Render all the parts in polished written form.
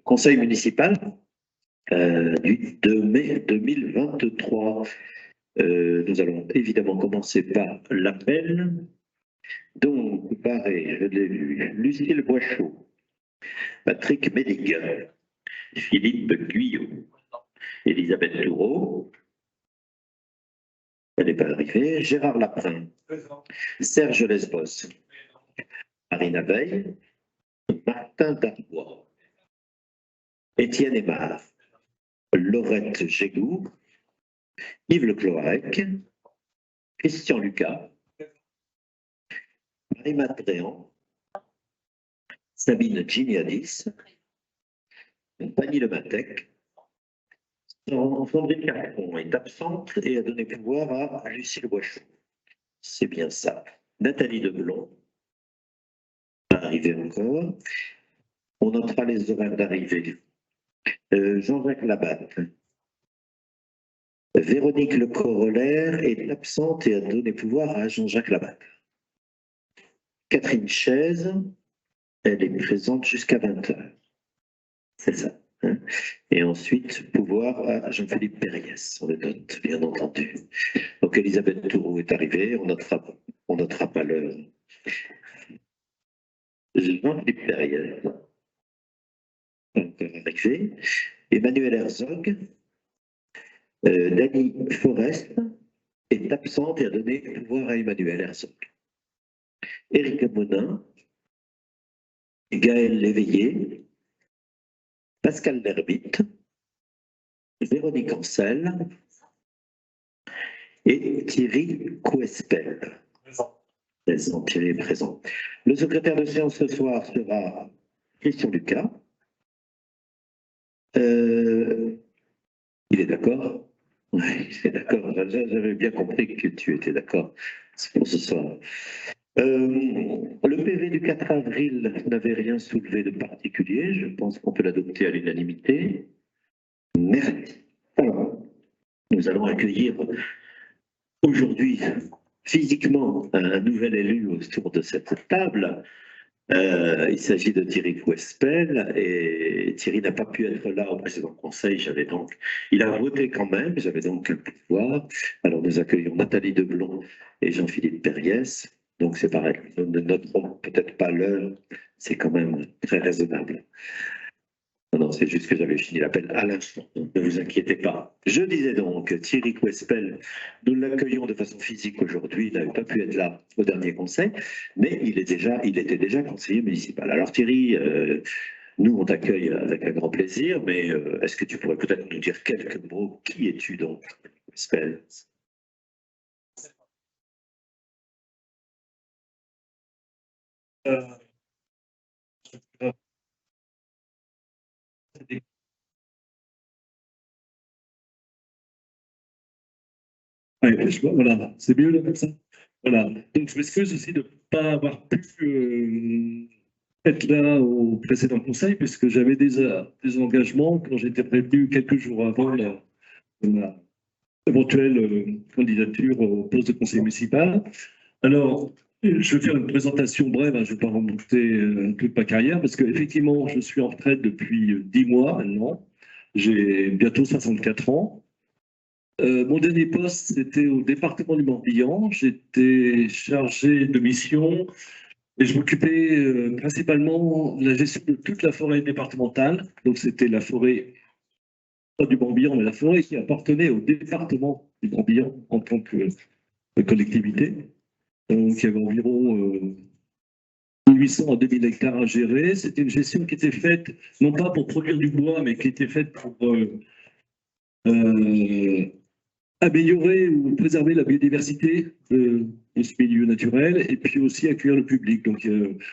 conseil municipal du 2 mai 2023. Nous allons évidemment commencer par l'appel. Donc, Barré, je l'ai vu, Lucille Boischaud, Patrick Médig, Philippe Guyot, Elisabeth Toureau, elle n'est pas arrivée, Gérard Laprin, Serge Lesbos, Marina Veil, Martin Darbois, Étienne Aymar, Laurette Gégou, Yves Le Cloarec, Christian Lucas, Marie-Made Dréan, Sabine Giniadis, Fanny Lematec, Sandrine Carpon est absente et a donné pouvoir à Lucille Boischaud. C'est bien ça. Nathalie Deblon, arrivée encore. On notera les horaires d'arrivée. Jean-Jacques Labatte. Véronique Le Corollaire est absente et a donné pouvoir à Jean-Jacques Labatte. Catherine Chaise, elle est présente jusqu'à 20h. C'est ça. Hein. Et ensuite, pouvoir à Jean-Philippe Perriès, on le note, bien entendu. Donc Elisabeth Toureau est arrivée, on notera pas l'heure. Jean-Philippe Perriès, encore arrivé. Emmanuel Herzog, Dany Forest est absente et a donné pouvoir à Emmanuel Herzog. Éric Monin, Gaël Léveillé, Pascal Lerbitte, Véronique Ancel et Thierry Couespel. Présent, Thierry est présent. Le secrétaire de séance ce soir sera Christian Lucas. Il est d'accord? Oui, il est d'accord. J'avais bien compris que tu étais d'accord pour ce soir. Le PV du 4 avril n'avait rien soulevé de particulier. Je pense qu'on peut l'adopter à l'unanimité. Merci. Alors, nous allons accueillir aujourd'hui physiquement un nouvel élu autour de cette table. Il s'agit de Thierry Couespel et Thierry n'a pas pu être là au précédent conseil. Il a voté quand même, j'avais donc le pouvoir. Alors nous accueillons Nathalie Deblon et Jean-Philippe Perriès. Donc c'est pareil, nous ne noterons peut-être pas l'heure, c'est quand même très raisonnable. Non, c'est juste que j'avais fini l'appel à l'instant, ne vous inquiétez pas. Je disais donc, Thierry Couespel, nous l'accueillons de façon physique aujourd'hui, il n'avait pas pu être là au dernier conseil, mais il était déjà conseiller municipal. Alors Thierry, nous on t'accueille avec un grand plaisir, mais est-ce que tu pourrais peut-être nous dire quelques mots? Qui es-tu donc, Couespel? Voilà, c'est mieux là comme ça. Voilà. Donc je m'excuse aussi de ne pas avoir pu être là au précédent conseil, puisque j'avais des engagements quand j'étais prévenu quelques jours avant ma éventuelle candidature au poste de conseiller municipal. Alors, je vais faire une présentation brève, hein, je ne vais pas remonter toute ma carrière, parce qu'effectivement, je suis en retraite depuis 10 mois maintenant. J'ai bientôt 64 ans. Mon dernier poste, c'était au département du Morbihan. J'étais chargé de mission et je m'occupais principalement de la gestion de toute la forêt départementale. Donc, c'était la forêt, pas du Morbihan, mais la forêt qui appartenait au département du Morbihan en tant que collectivité. Donc, il y avait environ 1800 à 2000 hectares à gérer. C'était une gestion qui était faite, non pas pour produire du bois, mais qui était faite pour améliorer ou préserver la biodiversité de ce milieu naturel et puis aussi accueillir le public. Donc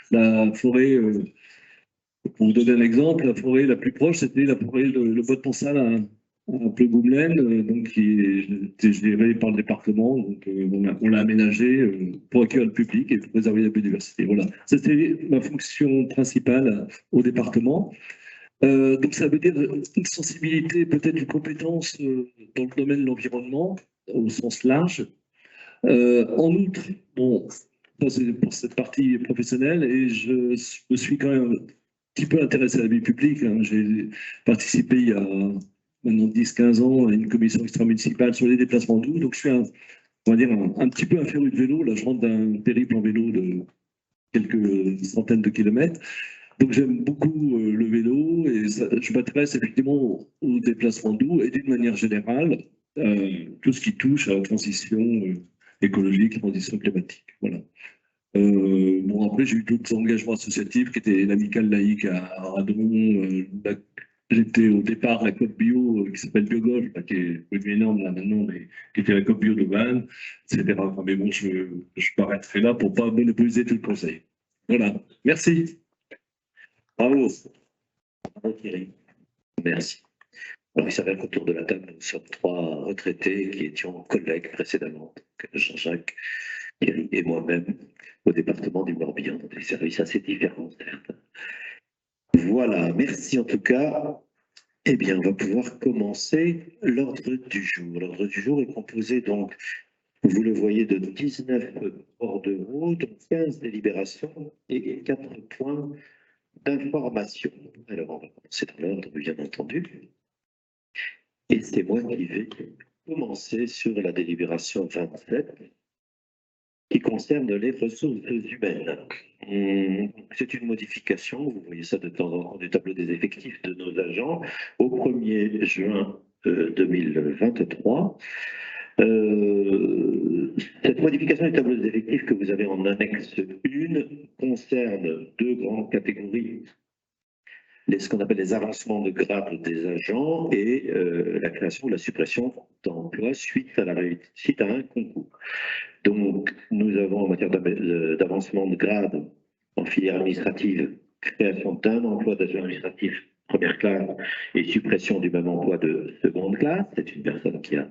la forêt, pour vous donner un exemple, la forêt la plus proche, c'était la forêt le Bois de Ponsal à Pleugoumelaine, donc qui était gérée par le département. Donc on l'a aménagé pour accueillir le public et pour préserver la biodiversité. Voilà, c'était ma fonction principale au département. Donc ça veut dire une sensibilité, peut-être une compétence dans le domaine de l'environnement au sens large. En outre, bon, ça c'est pour cette partie professionnelle, et je me suis quand même petit peu intéressé à la vie publique, hein. J'ai participé il y a maintenant 10-15 ans à une commission extra-municipale sur les déplacements doux. Donc je suis on va dire un petit peu un féru de vélo. Là, je rentre d'un périple en vélo de quelques centaines de kilomètres. Donc j'aime beaucoup le vélo et je m'intéresse effectivement aux déplacements doux et d'une manière générale, tout ce qui touche à la transition écologique, transition climatique. Voilà. Bon, après, j'ai eu d'autres engagements associatifs qui étaient l'amicale laïque à Radon. J'étais au départ à la COP Bio qui s'appelle BioGolf, qui est devenu énorme là maintenant, mais qui était la COP Bio de Vannes, etc. Enfin, mais bon, je m'arrêterai là pour ne pas monopoliser tout le conseil. Voilà. Merci. Bravo. Bravo Thierry. Merci. Alors, il s'avère qu'autour de la table, nous sommes trois retraités qui étions collègues précédemment, Jean-Jacques, Thierry et moi-même, au département du Morbihan, dans des services assez différents, certes. Voilà, merci en tout cas. Eh bien, on va pouvoir commencer l'ordre du jour. L'ordre du jour est composé donc, vous le voyez, de 19 bordereaux, de 15 délibérations et 4 points d'information. Alors, on va commencer dans l'ordre, bien entendu. Et c'est moi qui vais commencer sur la délibération 27, qui concerne les ressources humaines. C'est une modification, vous voyez ça de temps en temps, du tableau des effectifs de nos agents au 1er juin 2023. Cette modification du tableau des effectifs que vous avez en annexe 1 concerne deux grandes catégories. Ce qu'on appelle les avancements de grade des agents et la création ou la suppression d'emplois suite à un concours. Donc, nous avons en matière d'avancement de grade en filière administrative, création d'un emploi d'agent administratif première classe et suppression du même emploi de seconde classe. C'est une personne qui a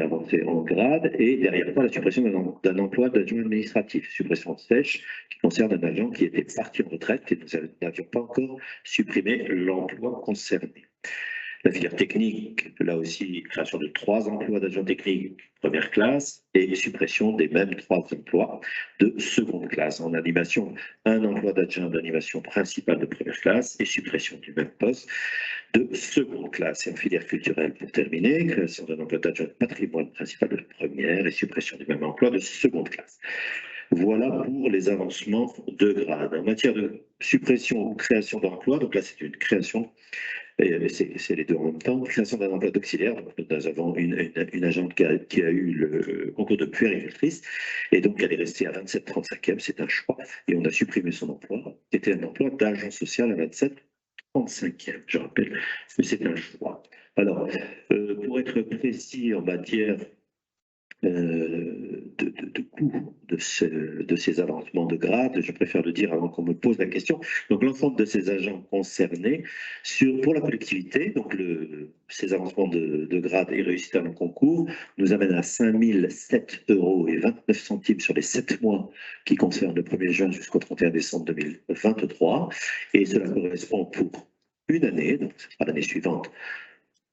avancé en grade, et derrière ça, la suppression d'un emploi d'adjoint administratif, suppression sèche, qui concerne un agent qui était parti en retraite et nous n'avions pas encore supprimé l'emploi concerné. La filière technique, là aussi, création de 3 emplois d'agents techniques première classe et suppression des mêmes 3 emplois de seconde classe. En animation, un emploi d'adjoint d'animation principale de première classe et suppression du même poste de seconde classe. Et en filière culturelle, pour terminer, création d'un emploi d'adjoint de patrimoine principal de première et suppression du même emploi de seconde classe. Voilà pour les avancements de grade. En matière de suppression ou création d'emploi, donc là c'est une création, c'est les deux en même temps, création d'un emploi d'auxiliaire. Nous avons une agente qui a eu le concours de puéricultrice, et donc elle est restée à 27-35e, c'est un choix, et on a supprimé son emploi, qui était un emploi d'agent social à 27-35e, je rappelle, mais c'est un choix. Alors, pour être précis en matière de coût de ces avancements de grade, je préfère le dire avant qu'on me pose la question. Donc l'ensemble de ces agents concernés pour la collectivité, donc ces avancements de grade et réussite à mon concours nous amènent à 5 007,29 € sur les 7 mois qui concernent le 1er juin jusqu'au 31 décembre 2023, et cela correspond pour une année, donc ce sera l'année suivante.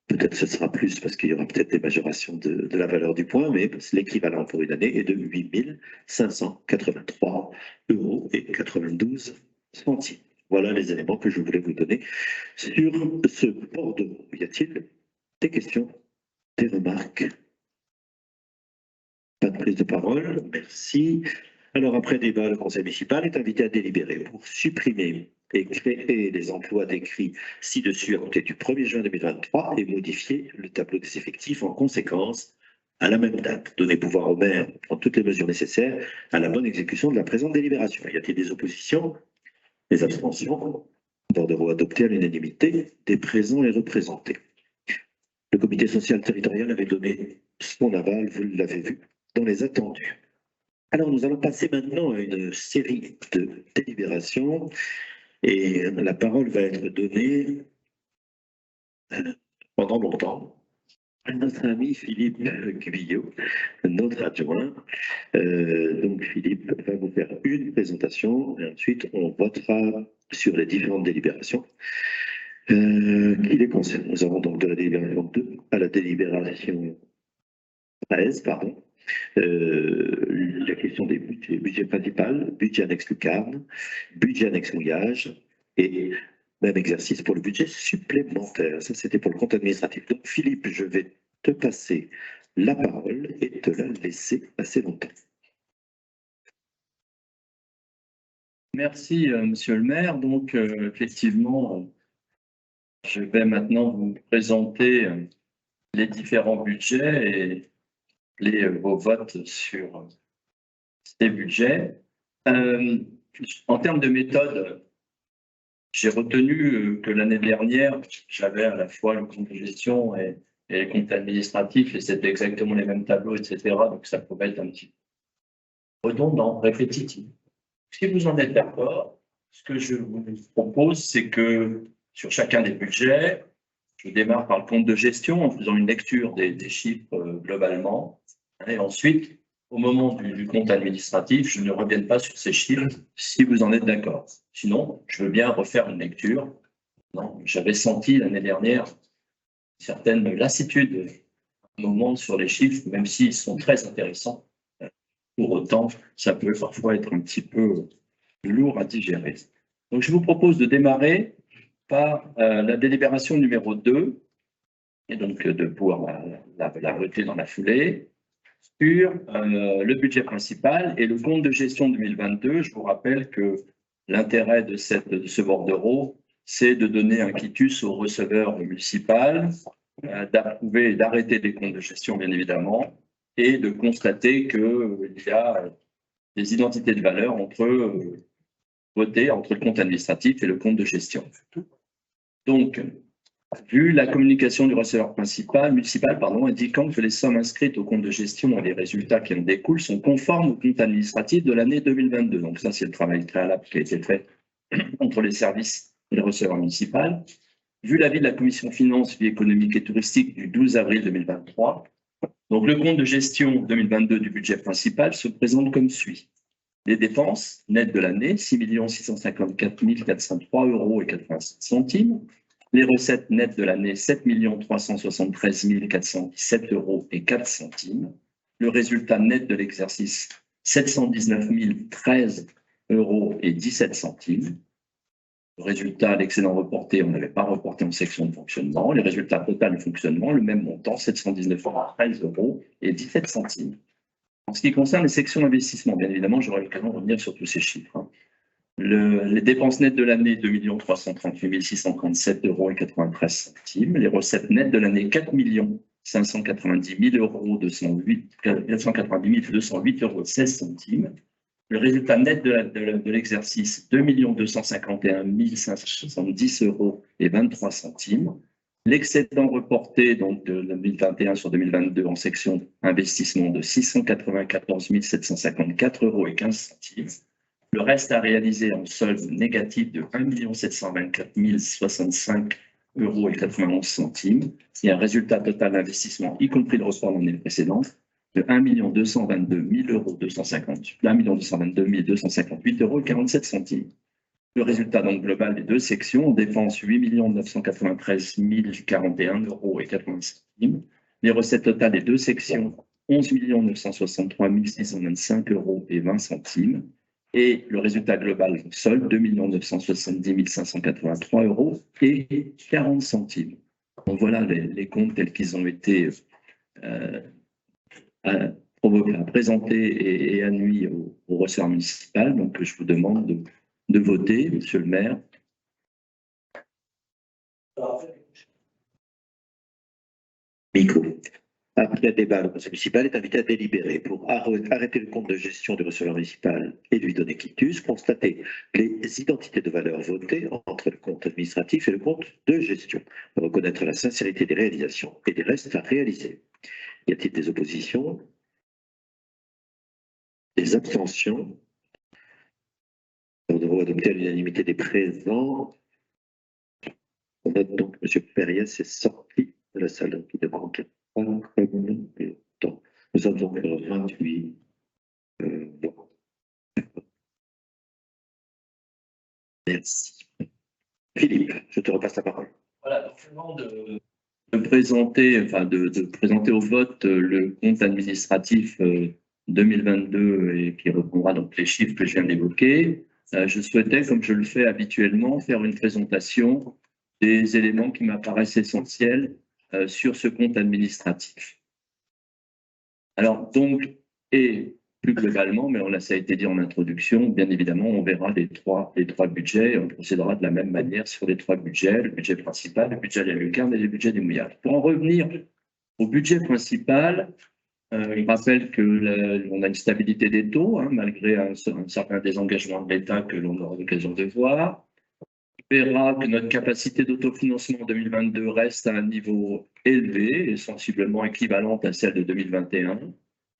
Peut-être ce sera plus parce qu'il y aura peut-être des majorations de la valeur du point, mais l'équivalent pour une année est de 8 583,92 €. Voilà les éléments que je voulais vous donner sur ce bordereau. Y a-t-il des questions, des remarques? Pas de prise de parole, merci. Alors après débat, le conseil municipal est invité à délibérer pour supprimer et créer les emplois décrits ci-dessus à compter du 1er juin 2023 et modifier le tableau des effectifs en conséquence à la même date. Donner pouvoir au maire de prendre toutes les mesures nécessaires à la bonne exécution de la présente délibération. Y a-t-il des oppositions? Des abstentions? Bordereau adopté à l'unanimité des présents et représentés. Le comité social territorial avait donné son aval, vous l'avez vu, dans les attendus. Alors nous allons passer maintenant à une série de délibérations. Et la parole va être donnée pendant longtemps à notre ami Philippe Guyot, notre adjoint. Donc Philippe va vous faire une présentation et ensuite on votera sur les différentes délibérations qui les concernent. Nous avons donc de la délibération 2 à la délibération 13, pardon. La question des budgets principal, budget annexe lucarne, budget annexe mouillage, Et même exercice pour le budget supplémentaire. Ça, c'était pour le compte administratif. Donc, Philippe, je vais te passer la parole et te la laisser assez longtemps. Merci, Monsieur le maire. Donc, effectivement, je vais maintenant vous présenter les différents budgets et vos votes sur ces budgets. En termes de méthode, j'ai retenu que l'année dernière, j'avais à la fois le compte de gestion et les comptes administratifs, et c'était exactement les mêmes tableaux, etc. Donc, ça pouvait être un petit peu redondant, répétitif. Si vous en êtes d'accord, ce que je vous propose, c'est que sur chacun des budgets, je démarre par le compte de gestion en faisant une lecture des chiffres globalement. Et ensuite, au moment du compte administratif, je ne revienne pas sur ces chiffres si vous en êtes d'accord. Sinon, je veux bien refaire une lecture. J'avais senti l'année dernière une certaine lassitude à un moment sur les chiffres, même s'ils sont très intéressants. Pour autant, ça peut parfois être un petit peu lourd à digérer. Donc, je vous propose de démarrer par la délibération numéro 2, et donc de pouvoir la voter dans la foulée, sur le budget principal et le compte de gestion 2022. Je vous rappelle que l'intérêt de ce bordereau, c'est de donner un quitus au receveur municipal, d'approuver et d'arrêter les comptes de gestion, bien évidemment, et de constater qu'il y a des identités de valeur votées entre le compte administratif et le compte de gestion. Donc, vu la communication du receveur municipal, indiquant que les sommes inscrites au compte de gestion et les résultats qui en découlent sont conformes au compte administratif de l'année 2022. Donc ça, c'est le travail préalable qui a été fait entre les services et le receveur municipal. Vu l'avis de la commission finances, vie économique et touristique du 12 avril 2023, donc le compte de gestion 2022 du budget principal se présente comme suit. Les dépenses nettes de l'année, 6 654 403,87 €. Les recettes nettes de l'année, 7 373 417,04 €. Le résultat net de l'exercice, 719 013,17 €. Le résultat, l'excédent reporté, on n'avait pas reporté en section de fonctionnement. Les résultats total de fonctionnement, le même montant, 719 013,17 €. En ce qui concerne les sections d'investissement, bien évidemment, j'aurai l'occasion de revenir sur tous ces chiffres. Les dépenses nettes de l'année, 2 338 637,93 €. Les recettes nettes de l'année, 4 590 208,16 €. Le résultat net de l'exercice, 2 251 570,23 €. L'excédent reporté donc de 2021 sur 2022 en section investissement de 694 754,15 €. Le reste à réaliser en solde négatif de 1 724 065,91 € et un résultat total d'investissement, y compris le report de l'année précédente, de 1 222 258,47 €. Le résultat donc global des deux sections, dépenses 8 993 041,80 €. Les recettes totales des deux sections, 11 963 625,20 € et le résultat global solde, 2 970 583,40 €. Donc voilà les comptes tels qu'ils ont été présentés et admis au receveur municipal. Donc je vous demande de voter, Monsieur le maire. Micro. Après débat, le conseil municipal est invité à délibérer pour arrêter le compte de gestion du receveur municipal et lui donner quitus, constater les identités de valeur votées entre le compte administratif et le compte de gestion, reconnaître la sincérité des réalisations et des restes à réaliser. Y a-t-il des oppositions? Des abstentions? Nous devons adopter à l'unanimité des présents. On note donc que M. Périès est sorti de la salle, donc il ne manque pas de temps. Nous sommes donc 28. Bon. Merci. Philippe, je te repasse la parole. Voilà, donc avant de présenter au vote le compte administratif 2022 et qui reprendra donc les chiffres que je viens d'évoquer. je souhaitais, comme je le fais habituellement, faire une présentation des éléments qui m'apparaissent essentiels sur ce compte administratif. Alors, donc, et plus globalement, mais ça a été dit en introduction, bien évidemment, on verra les trois budgets et on procédera de la même manière sur les trois budgets, le budget principal, le budget des lucarnes et le budget des mouillages. Pour en revenir au budget principal, je rappelle qu'on a une stabilité des taux, hein, malgré un certain désengagement de l'État que l'on aura l'occasion de voir. On verra que notre capacité d'autofinancement en 2022 reste à un niveau élevé et sensiblement équivalente à celle de 2021,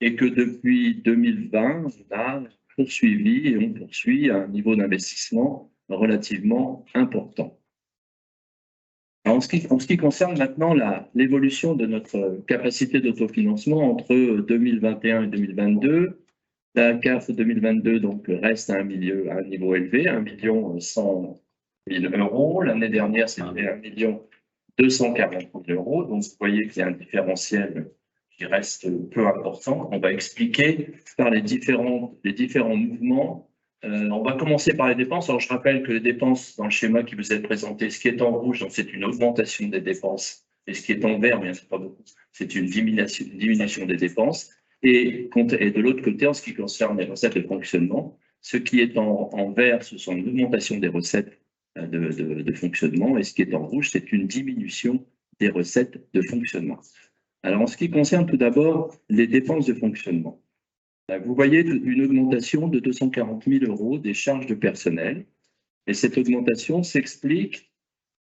et que depuis 2020, on a poursuivi et on poursuit un niveau d'investissement relativement important. Alors, en ce qui concerne maintenant l'évolution de notre capacité d'autofinancement entre 2021 et 2022, la CAF 2022 donc, reste à un niveau élevé, 1 100 000 euros. L'année dernière, c'était 1 240 000 euros. Donc, vous voyez qu'il y a un différentiel qui reste peu important. On va expliquer par les différents mouvements. On va commencer par les dépenses. Alors, je rappelle que les dépenses, dans le schéma qui vous est présenté, ce qui est en rouge, c'est une augmentation des dépenses. Et ce qui est en vert, bien c'est pas beaucoup, c'est une diminution des dépenses. Et de l'autre côté, en ce qui concerne les recettes de fonctionnement, ce qui est en vert, ce sont une augmentation des recettes de fonctionnement, et ce qui est en rouge, c'est une diminution des recettes de fonctionnement. Alors, en ce qui concerne tout d'abord les dépenses de fonctionnement, vous voyez une augmentation de 240 000 euros des charges de personnel, et cette augmentation s'explique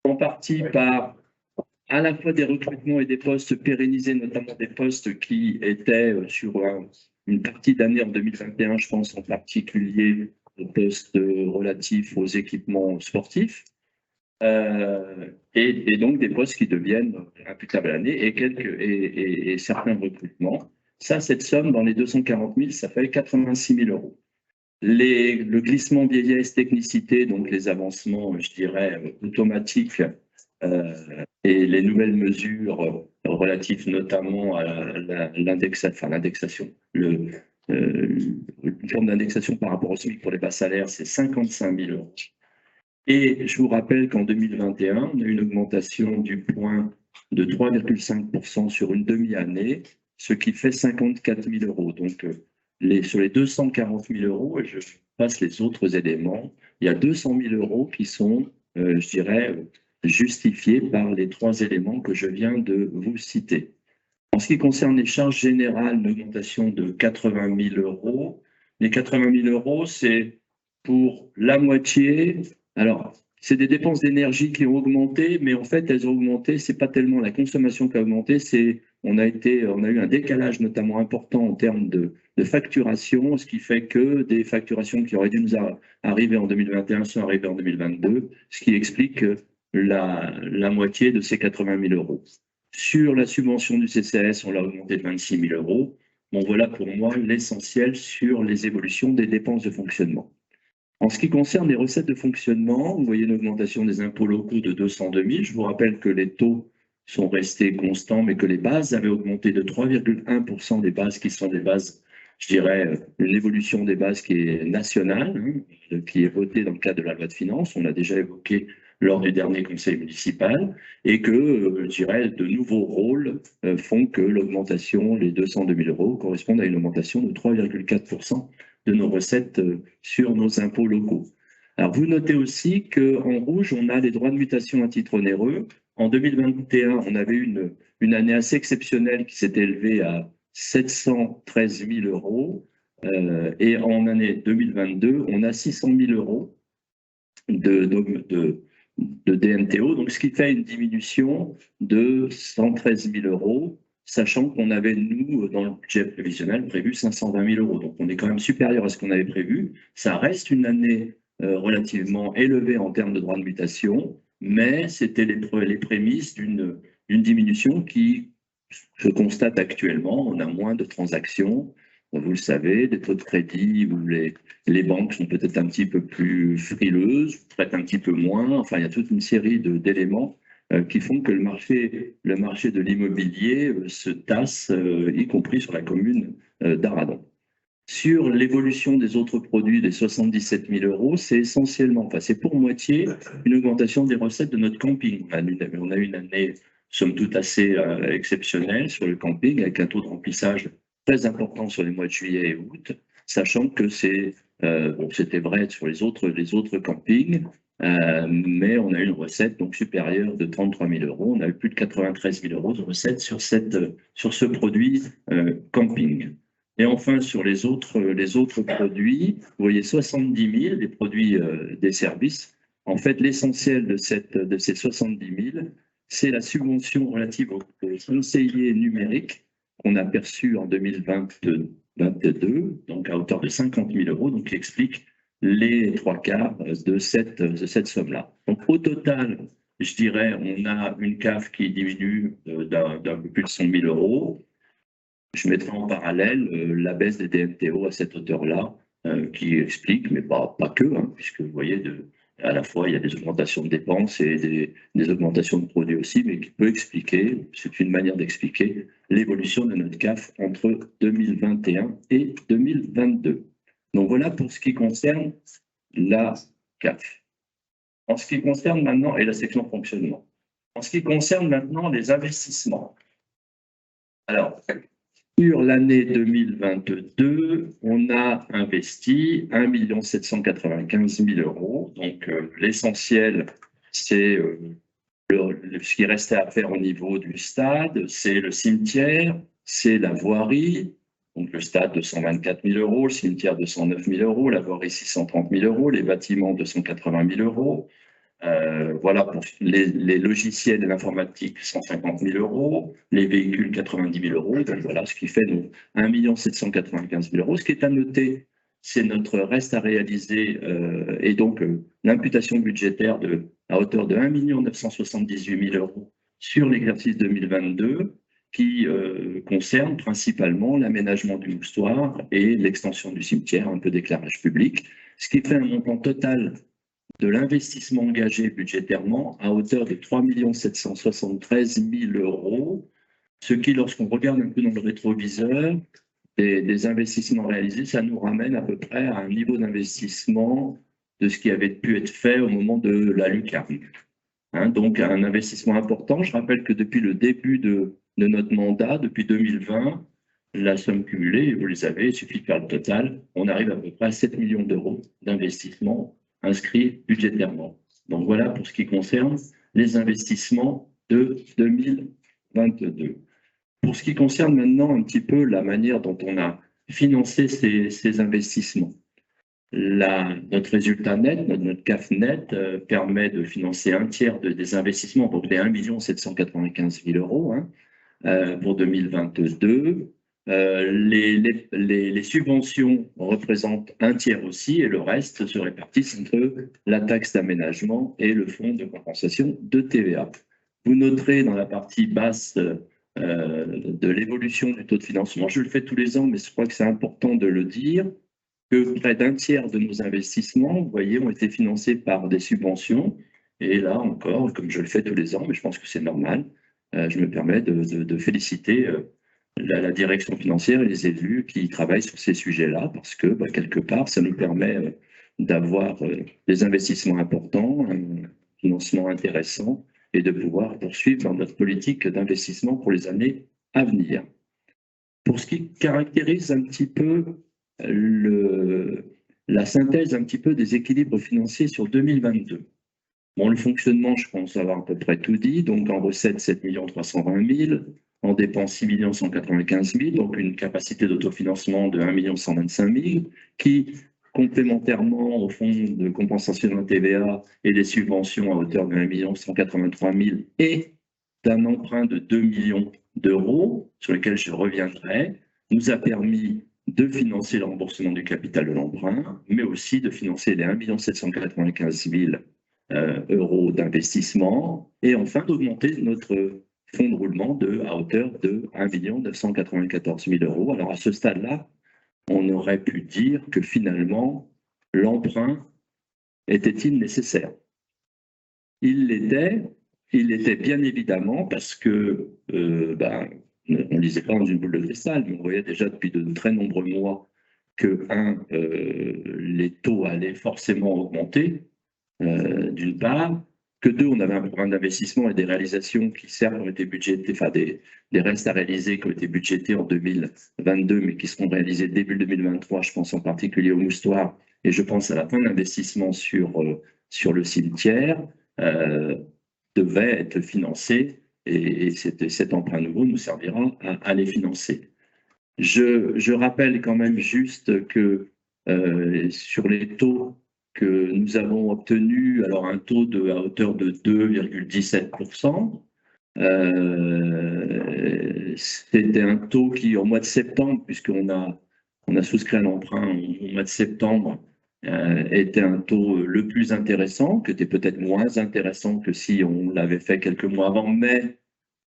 en partie par à la fois des recrutements et des postes pérennisés, notamment des postes qui étaient sur une partie d'année en 2021, je pense en particulier aux postes relatifs aux équipements sportifs, et donc des postes qui deviennent imputables à l'année et certains recrutements. Ça, cette somme, dans les 240 000, ça fait 86 000 euros. Le glissement vieillesse, technicité, donc les avancements, je dirais, automatiques, et les nouvelles mesures relatives notamment à l'indexation, une forme d'indexation par rapport au SMIC pour les bas salaires, c'est 55 000 euros. Et je vous rappelle qu'en 2021, on a eu une augmentation du point de 3,5% sur une demi-année, ce qui fait 54 000 euros. Donc, sur les 240 000 euros, et je passe les autres éléments, il y a 200 000 euros qui sont, je dirais, justifiés par les trois éléments que je viens de vous citer. En ce qui concerne les charges générales, une augmentation de 80 000 euros. Les 80 000 euros, c'est pour la moitié. Alors, c'est des dépenses d'énergie qui ont augmenté, mais en fait, elles ont augmenté, c'est pas tellement la consommation qui a augmenté, on a eu un décalage notamment important en termes de facturation, ce qui fait que des facturations qui auraient dû nous arriver en 2021 sont arrivées en 2022, ce qui explique la moitié de ces 80 000 euros. Sur la subvention du CCAS, on l'a augmenté de 26 000 euros. Bon, voilà pour moi l'essentiel sur les évolutions des dépenses de fonctionnement. En ce qui concerne les recettes de fonctionnement, vous voyez une augmentation des impôts locaux de 202 000. Je vous rappelle que les taux sont restés constants, mais que les bases avaient augmenté de 3,1% des bases qui sont des bases, je dirais, une évolution des bases qui est nationale, hein, qui est votée dans le cadre de la loi de finances. On l'a déjà évoqué lors du dernier conseil municipal, et que, je dirais, de nouveaux rôles font que l'augmentation, les 202 000 euros, correspondent à une augmentation de 3,4% de nos recettes sur nos impôts locaux. Alors, vous notez aussi qu'en rouge, on a les droits de mutation à titre onéreux. En 2021, on avait une année assez exceptionnelle qui s'était élevée à 713 000 euros. Et en année 2022, on a 600 000 euros de DMTO, donc ce qui fait une diminution de 113 000 euros, sachant qu'on avait, nous, dans le budget prévisionnel, prévu 520 000 euros. Donc, on est quand même supérieur à ce qu'on avait prévu. Ça reste une année relativement élevée en termes de droits de mutation, mais c'était les prémices d'une diminution qui se constate actuellement. On a moins de transactions. Vous le savez, des taux de crédit où les banques sont peut-être un petit peu plus frileuses, prêtent un petit peu moins. Enfin, il y a toute une série d'éléments qui font que le marché de l'immobilier se tasse, y compris sur la commune d'Arradon. Sur l'évolution des autres produits, des 77 000 euros, c'est essentiellement, enfin c'est pour moitié une augmentation des recettes de notre camping. On a eu une année, somme toute, assez exceptionnelle sur le camping, avec un taux de remplissage très important sur les mois de juillet et août, sachant que c'était vrai sur les autres campings, mais on a eu une recette donc supérieure de 33 000 euros. On a eu plus de 93 000 euros de recettes sur ce produit camping. Et enfin, sur les autres produits, vous voyez 70 000, les produits des services. En fait, l'essentiel de ces 70 000, c'est la subvention relative aux conseillers numériques qu'on a perçue en 2022, donc à hauteur de 50 000 euros, donc qui explique les 3/4 de cette somme-là. Donc au total, je dirais, on a une CAF qui diminue d'un peu plus de 100 000 euros. Je mettrai en parallèle la baisse des DMTO à cette hauteur-là, qui explique, mais pas que, hein, puisque vous voyez, à la fois il y a des augmentations de dépenses et des augmentations de produits aussi, mais qui peut expliquer, c'est une manière d'expliquer l'évolution de notre CAF entre 2021 et 2022. Donc voilà pour ce qui concerne la CAF. En ce qui concerne maintenant, et la section fonctionnement, en ce qui concerne maintenant les investissements. Alors, sur l'année 2022, on a investi 1 795 000 euros. Donc, l'essentiel, c'est ce qui restait à faire au niveau du stade, c'est le cimetière, c'est la voirie. Donc, le stade, 224 000 euros, le cimetière, 209 000 euros, la voirie, 630 000 euros, les bâtiments, 280 000 euros. Voilà, pour les logiciels et l'informatique, 150 000 euros, les véhicules, 90 000 euros. Donc voilà, ce qui fait 1 795 000 euros. Ce qui est à noter, c'est notre reste à réaliser et donc l'imputation budgétaire à hauteur de 1 978 000 euros sur l'exercice 2022 qui concerne principalement l'aménagement du moustoir et l'extension du cimetière, un peu d'éclairage public, ce qui fait un montant total de l'investissement engagé budgétairement à hauteur de 3 773 000 euros, ce qui, lorsqu'on regarde un peu dans le rétroviseur des investissements réalisés, ça nous ramène à peu près à un niveau d'investissement de ce qui avait pu être fait au moment de la lucarne. Hein, donc un investissement important. Je rappelle que depuis le début de notre mandat, depuis 2020, la somme cumulée, vous les avez, il suffit de faire le total, on arrive à peu près à 7 millions d'euros d'investissement inscrits budgétairement. Donc voilà pour ce qui concerne les investissements de 2022. Pour ce qui concerne maintenant un petit peu la manière dont on a financé ces investissements, notre résultat net, notre CAF net, permet de financer un tiers des investissements, donc les 1 795 000 euros pour 2022. Les subventions représentent un tiers aussi et le reste se répartissent entre la taxe d'aménagement et le fonds de compensation de TVA. Vous noterez dans la partie basse de l'évolution du taux de financement, je le fais tous les ans, mais je crois que c'est important de le dire, que près d'un tiers de nos investissements, vous voyez, ont été financés par des subventions. Et là encore, comme je le fais tous les ans, mais je pense que c'est normal, je me permets de féliciter la direction financière et les élus qui travaillent sur ces sujets-là, parce que quelque part, ça nous permet d'avoir des investissements importants, un financement intéressant, et de pouvoir poursuivre dans notre politique d'investissement pour les années à venir. Pour ce qui caractérise un petit peu la synthèse un petit peu des équilibres financiers sur 2022. Bon, le fonctionnement, je pense avoir à peu près tout dit. Donc, en recettes, 7 320 000, en dépenses, 6 195 000, donc une capacité d'autofinancement de 1 125 000, qui, complémentairement au fonds de compensation de la TVA et des subventions à hauteur de 1 183 000 et d'un emprunt de 2 millions d'euros, sur lequel je reviendrai, nous a permis de financer le remboursement du capital de l'emprunt, mais aussi de financer les 1 795 000 euros d'investissement, et enfin d'augmenter notre fonds de roulement à hauteur de 1 994 000 euros. Alors à ce stade-là, on aurait pu dire que finalement, l'emprunt était-il nécessaire? Il l'était bien évidemment parce que on ne lisait pas dans une boule de cristal, mais on voyait déjà depuis de très nombreux mois que, les taux allaient forcément augmenter, d'une part, que deux, on avait un programme d'investissement et des réalisations qui certes ont été budgétés, enfin des restes à réaliser qui ont été budgétés en 2022, mais qui seront réalisés début 2023, je pense en particulier au Moustoir, et je pense à la fin de l'investissement sur le cimetière, devait être financé, et cet emprunt nouveau nous servira à les financer. Je rappelle quand même juste que sur les taux que nous avons obtenus, alors un taux à hauteur de 2,17%, c'était un taux qui, au mois de septembre, puisqu'on a souscrit un emprunt au mois de septembre, était un taux le plus intéressant, qui était peut-être moins intéressant que si on l'avait fait quelques mois avant, mais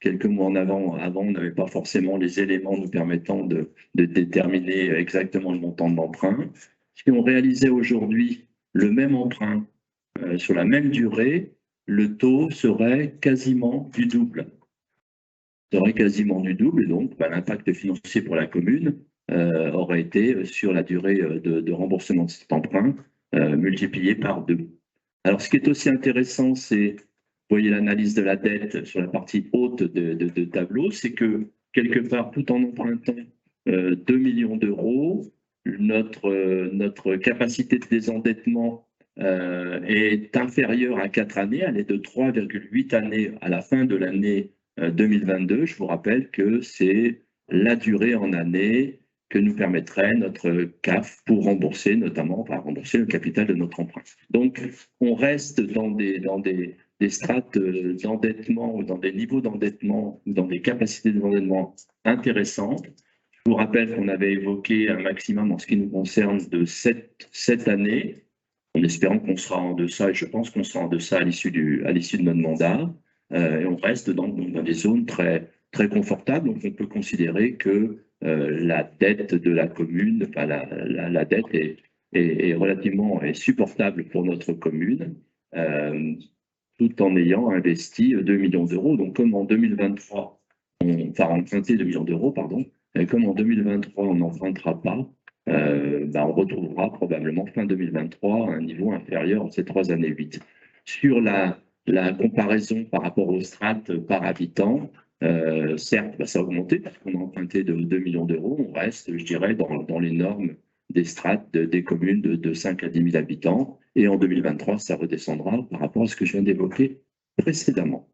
quelques mois en avant, on n'avait pas forcément les éléments nous permettant de déterminer exactement le montant de l'emprunt. Si on réalisait aujourd'hui le même emprunt sur la même durée, le taux serait quasiment du double. Et donc l'impact financier pour la commune aurait été, sur la durée de remboursement de cet emprunt, multiplié par 2. Alors, ce qui est aussi intéressant, c'est, vous voyez l'analyse de la dette sur la partie haute de tableau, c'est que quelque part, tout en empruntant 2 millions d'euros, notre capacité de désendettement est inférieure à 4 années, elle est de 3,8 années à la fin de l'année 2022. Je vous rappelle que c'est la durée en année que nous permettrait notre CAF pour rembourser, notamment, rembourser le capital de notre emprunt. Donc, on reste dans des strates d'endettement ou dans des niveaux d'endettement ou dans des capacités d'endettement intéressantes. Je vous rappelle qu'on avait évoqué un maximum en ce qui nous concerne de 7 années, en espérant qu'on sera en deçà, et je pense qu'on sera en deçà à l'issue de notre mandat. Et on reste dans des zones très, très confortables. Donc, on peut considérer que la dette de la commune, enfin la dette est relativement supportable pour notre commune, tout en ayant investi 2 millions d'euros. Donc, comme en 2023, emprunté 2 millions d'euros, pardon, et comme en 2023, on n'empruntera pas, on retrouvera probablement fin 2023 un niveau inférieur à ces 3 années 8. Sur la comparaison par rapport aux strates par habitant, certes, ça a augmenté parce qu'on a emprunté de 2 millions d'euros. On reste, je dirais, dans les normes des strates des communes de 5 à 10 000 habitants. Et en 2023, ça redescendra par rapport à ce que je viens d'évoquer précédemment.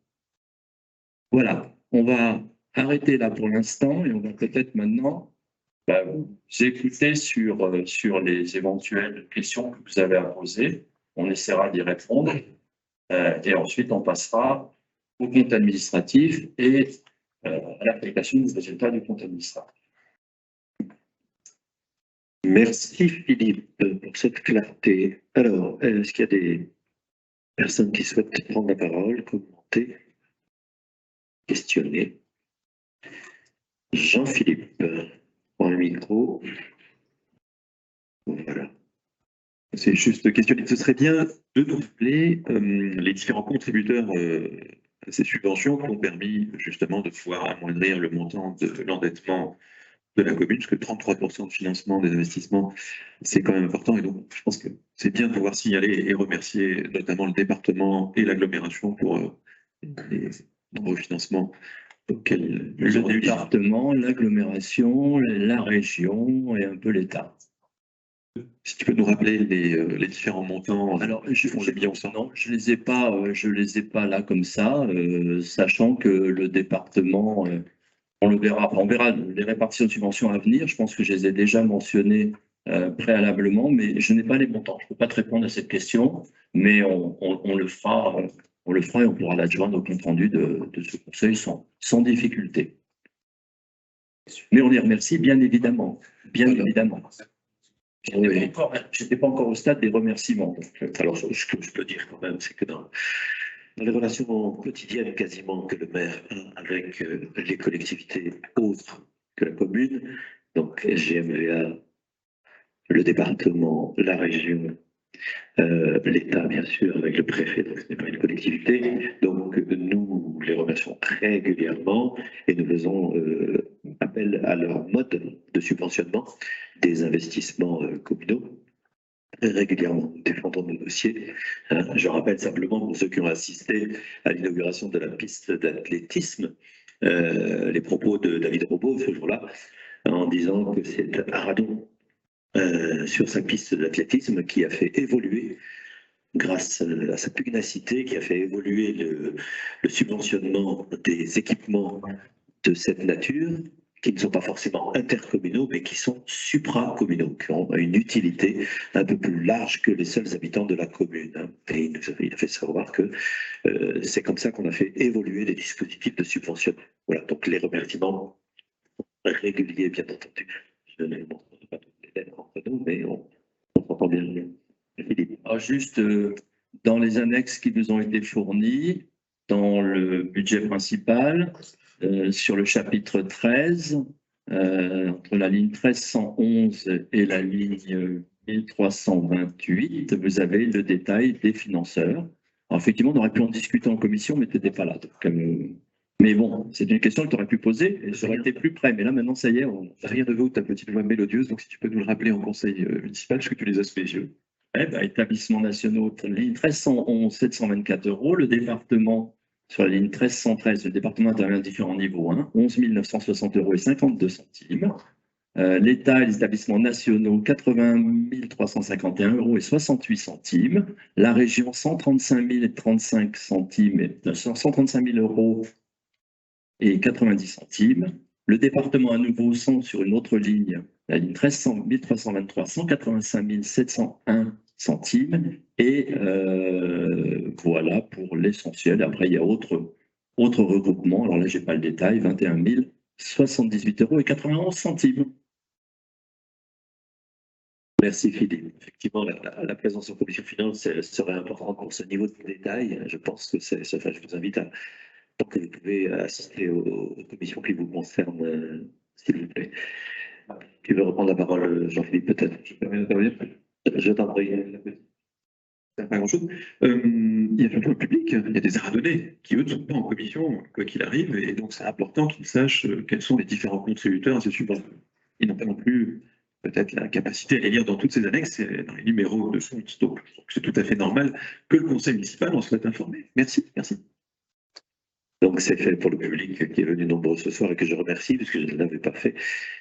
Voilà, on va arrêter là pour l'instant et on va peut-être maintenant écouter sur les éventuelles questions que vous avez à poser. On essaiera d'y répondre. Et ensuite, on passera au compte administratif et à l'application des résultats du compte administratif. Merci Philippe pour cette clarté. Alors, est-ce qu'il y a des personnes qui souhaitent prendre la parole, commenter, questionner? Jean-Philippe, prends le micro. Voilà. C'est juste questionner. Ce serait bien de nous rappeler les différents contributeurs à ces subventions qui ont permis justement de pouvoir amoindrir le montant de l'endettement de la commune, parce que 33% de financement des investissements, c'est quand même important. Et donc, je pense que c'est bien de pouvoir signaler et remercier notamment le département et l'agglomération pour les nombreux financements auxquels le département, l'agglomération, la région et un peu l'État. Si tu peux nous rappeler les différents montants. Alors, non, je les ai pas là comme ça, sachant que le département, on verra les répartitions de subventions à venir. Je pense que je les ai déjà mentionnées préalablement, mais je n'ai pas les montants. Je ne peux pas te répondre à cette question, mais on le fera. On le fera et on pourra l'adjoindre au compte rendu de ce conseil sans difficulté. Mais on les remercie bien évidemment, évidemment. Je n'étais pas encore au stade des remerciements. Donc, alors, ce que je peux dire quand même, c'est que dans les relations quotidiennes quasiment que le maire a avec les collectivités autres que la commune, donc SGMVA, le département, la région l'État, bien sûr, avec le préfet, donc ce n'est pas une collectivité. Donc, nous les remercions régulièrement et nous faisons appel à leur mode de subventionnement des investissements communaux. Très régulièrement, nous défendons nos dossiers. Je rappelle simplement, pour ceux qui ont assisté à l'inauguration de la piste d'athlétisme, les propos de David Robot ce jour-là, en disant que c'est Aradon sur sa piste d'athlétisme qui a fait évoluer, grâce à sa pugnacité, qui a fait évoluer le subventionnement des équipements de cette nature, qui ne sont pas forcément intercommunaux, mais qui sont supracommunaux, qui ont une utilité un peu plus large que les seuls habitants de la commune. Et il a fait savoir que c'est comme ça qu'on a fait évoluer les dispositifs de subventionnement. Voilà, donc les remerciements réguliers, bien entendu. Je ne montre pas toutes les lettres entre nous, mais on s'entend bien. Philippe. Alors juste dans les annexes qui nous ont été fournies, dans le budget principal, sur le chapitre 13, entre la ligne 1311 et la ligne 1328, vous avez le détail des financeurs. Alors effectivement, on aurait pu en discuter en commission, mais tu n'étais pas là. Donc, mais bon, c'est une question que tu aurais pu poser et j'aurais été plus près. Mais là, maintenant, ça y est. Rien de vaut ta petite voix mélodieuse, donc si tu peux nous le rappeler en conseil municipal, parce que tu les as sous les yeux. Eh ben, établissements nationaux, ligne 1311, 724 €. Le département, sur la ligne 1313, le département intervient à différents niveaux, 11 960 € et 52 centimes. L'État et les établissements nationaux, 80 351 € et 68 centimes. La région, 135 035 centimes et 135 000 € et 90 centimes. Le département, à nouveau, sont sur une autre ligne, la ligne 1323, 185 701 centimes. Et voilà pour l'essentiel. Après, il y a autre regroupement. Alors là, je n'ai pas le détail. 21 078 € et 91 centimes. Merci Philippe. Effectivement, la présence en commission finance serait importante pour ce niveau de détail. Je pense que enfin, je vous invite à, tant que vous pouvez, assister aux commissions qui vous concernent, s'il vous plaît. Tu veux reprendre la parole, Jean-Philippe, peut-être? Je t'en prie. Pas grand-chose. Il y a surtout le public, il y a des Aradonnais qui, eux, ne sont pas en commission, quoi qu'il arrive, et donc c'est important qu'ils sachent quels sont les différents contributeurs à ces subventions. Ils n'ont pas non plus peut-être la capacité à les lire dans toutes ces annexes, dans les numéros de compte. Donc c'est tout à fait normal que le conseil municipal en soit informé. Merci, merci. Donc c'est fait pour le public qui est venu nombreux ce soir et que je remercie, puisque je ne l'avais pas fait.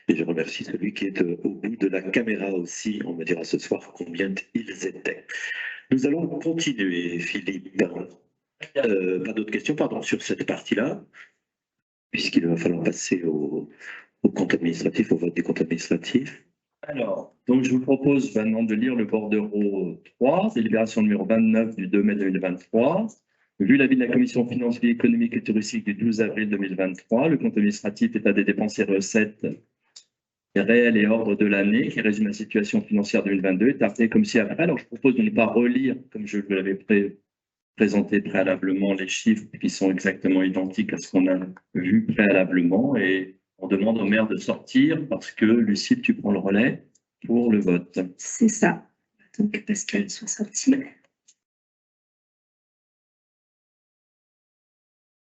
Et je remercie celui qui est au bout de la caméra aussi. On me dira ce soir combien ils étaient. Nous allons continuer, Philippe. Pas d'autres questions, pardon, sur cette partie-là, puisqu'il va falloir passer au compte administratif, au vote des comptes administratifs. Alors, donc je vous propose maintenant de lire le bordereau 3, délibération numéro 29 du 2 mai 2023. Vu l'avis de la Commission financière, économique et touristique du 12 avril 2023, le compte administratif état des dépenses et recettes réels et ordre de l'année qui résume la situation financière 2022 est arrêté comme ci après. Alors, je propose de ne pas relire, comme je vous l'avais présenté préalablement, les chiffres qui sont exactement identiques à ce qu'on a vu préalablement et on demande au maire de sortir parce que, Lucille, tu prends le relais pour le vote. C'est ça. Donc, Pascal soit sorti.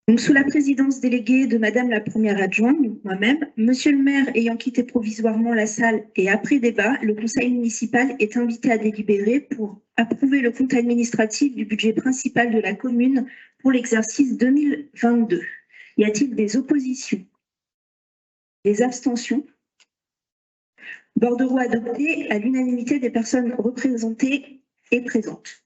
Donc, sous la présidence déléguée de Madame la première adjointe, donc moi-même, Monsieur le maire ayant quitté provisoirement la salle et après débat, le conseil municipal est invité à délibérer pour approuver le compte administratif du budget principal de la commune pour l'exercice 2022. Y a-t-il des oppositions? Des abstentions? Bordereau adopté à l'unanimité des personnes représentées et présentes.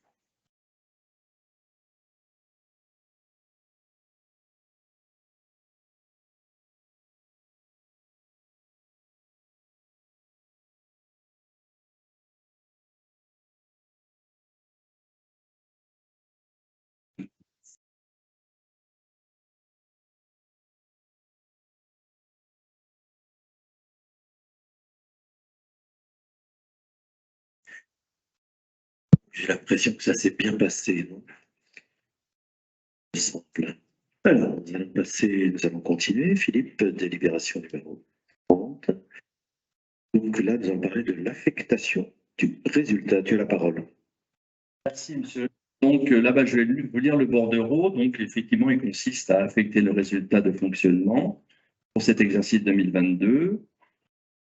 J'ai l'impression que ça s'est bien passé, non? Il me semble. Alors, nous allons continuer. Philippe, délibération numéro 30. Donc là, nous allons parler de l'affectation du résultat. Tu as la parole. Merci, monsieur. Donc là-bas, je vais vous lire le bordereau. Donc effectivement, il consiste à affecter le résultat de fonctionnement pour cet exercice 2022.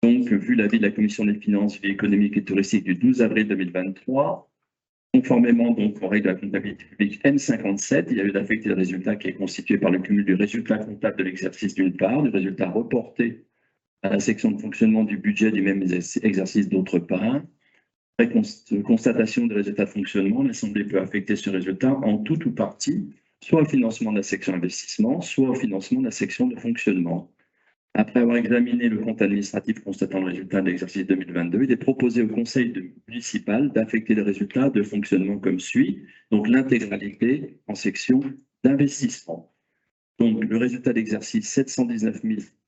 Donc, vu l'avis de la Commission des finances, vie économique et touristique du 12 avril 2023, conformément donc aux règles de la comptabilité publique M57, il y a eu d'affecter le résultat qui est constitué par le cumul du résultat comptable de l'exercice d'une part, du résultat reporté à la section de fonctionnement du budget du même exercice d'autre part. Après constatation des résultats de fonctionnement, l'Assemblée peut affecter ce résultat en tout ou partie, soit au financement de la section investissement, soit au financement de la section de fonctionnement. Après avoir examiné le compte administratif constatant le résultat de l'exercice 2022, il est proposé au Conseil municipal d'affecter les résultats de fonctionnement comme suit, donc l'intégralité en section d'investissement. Donc le résultat d'exercice 719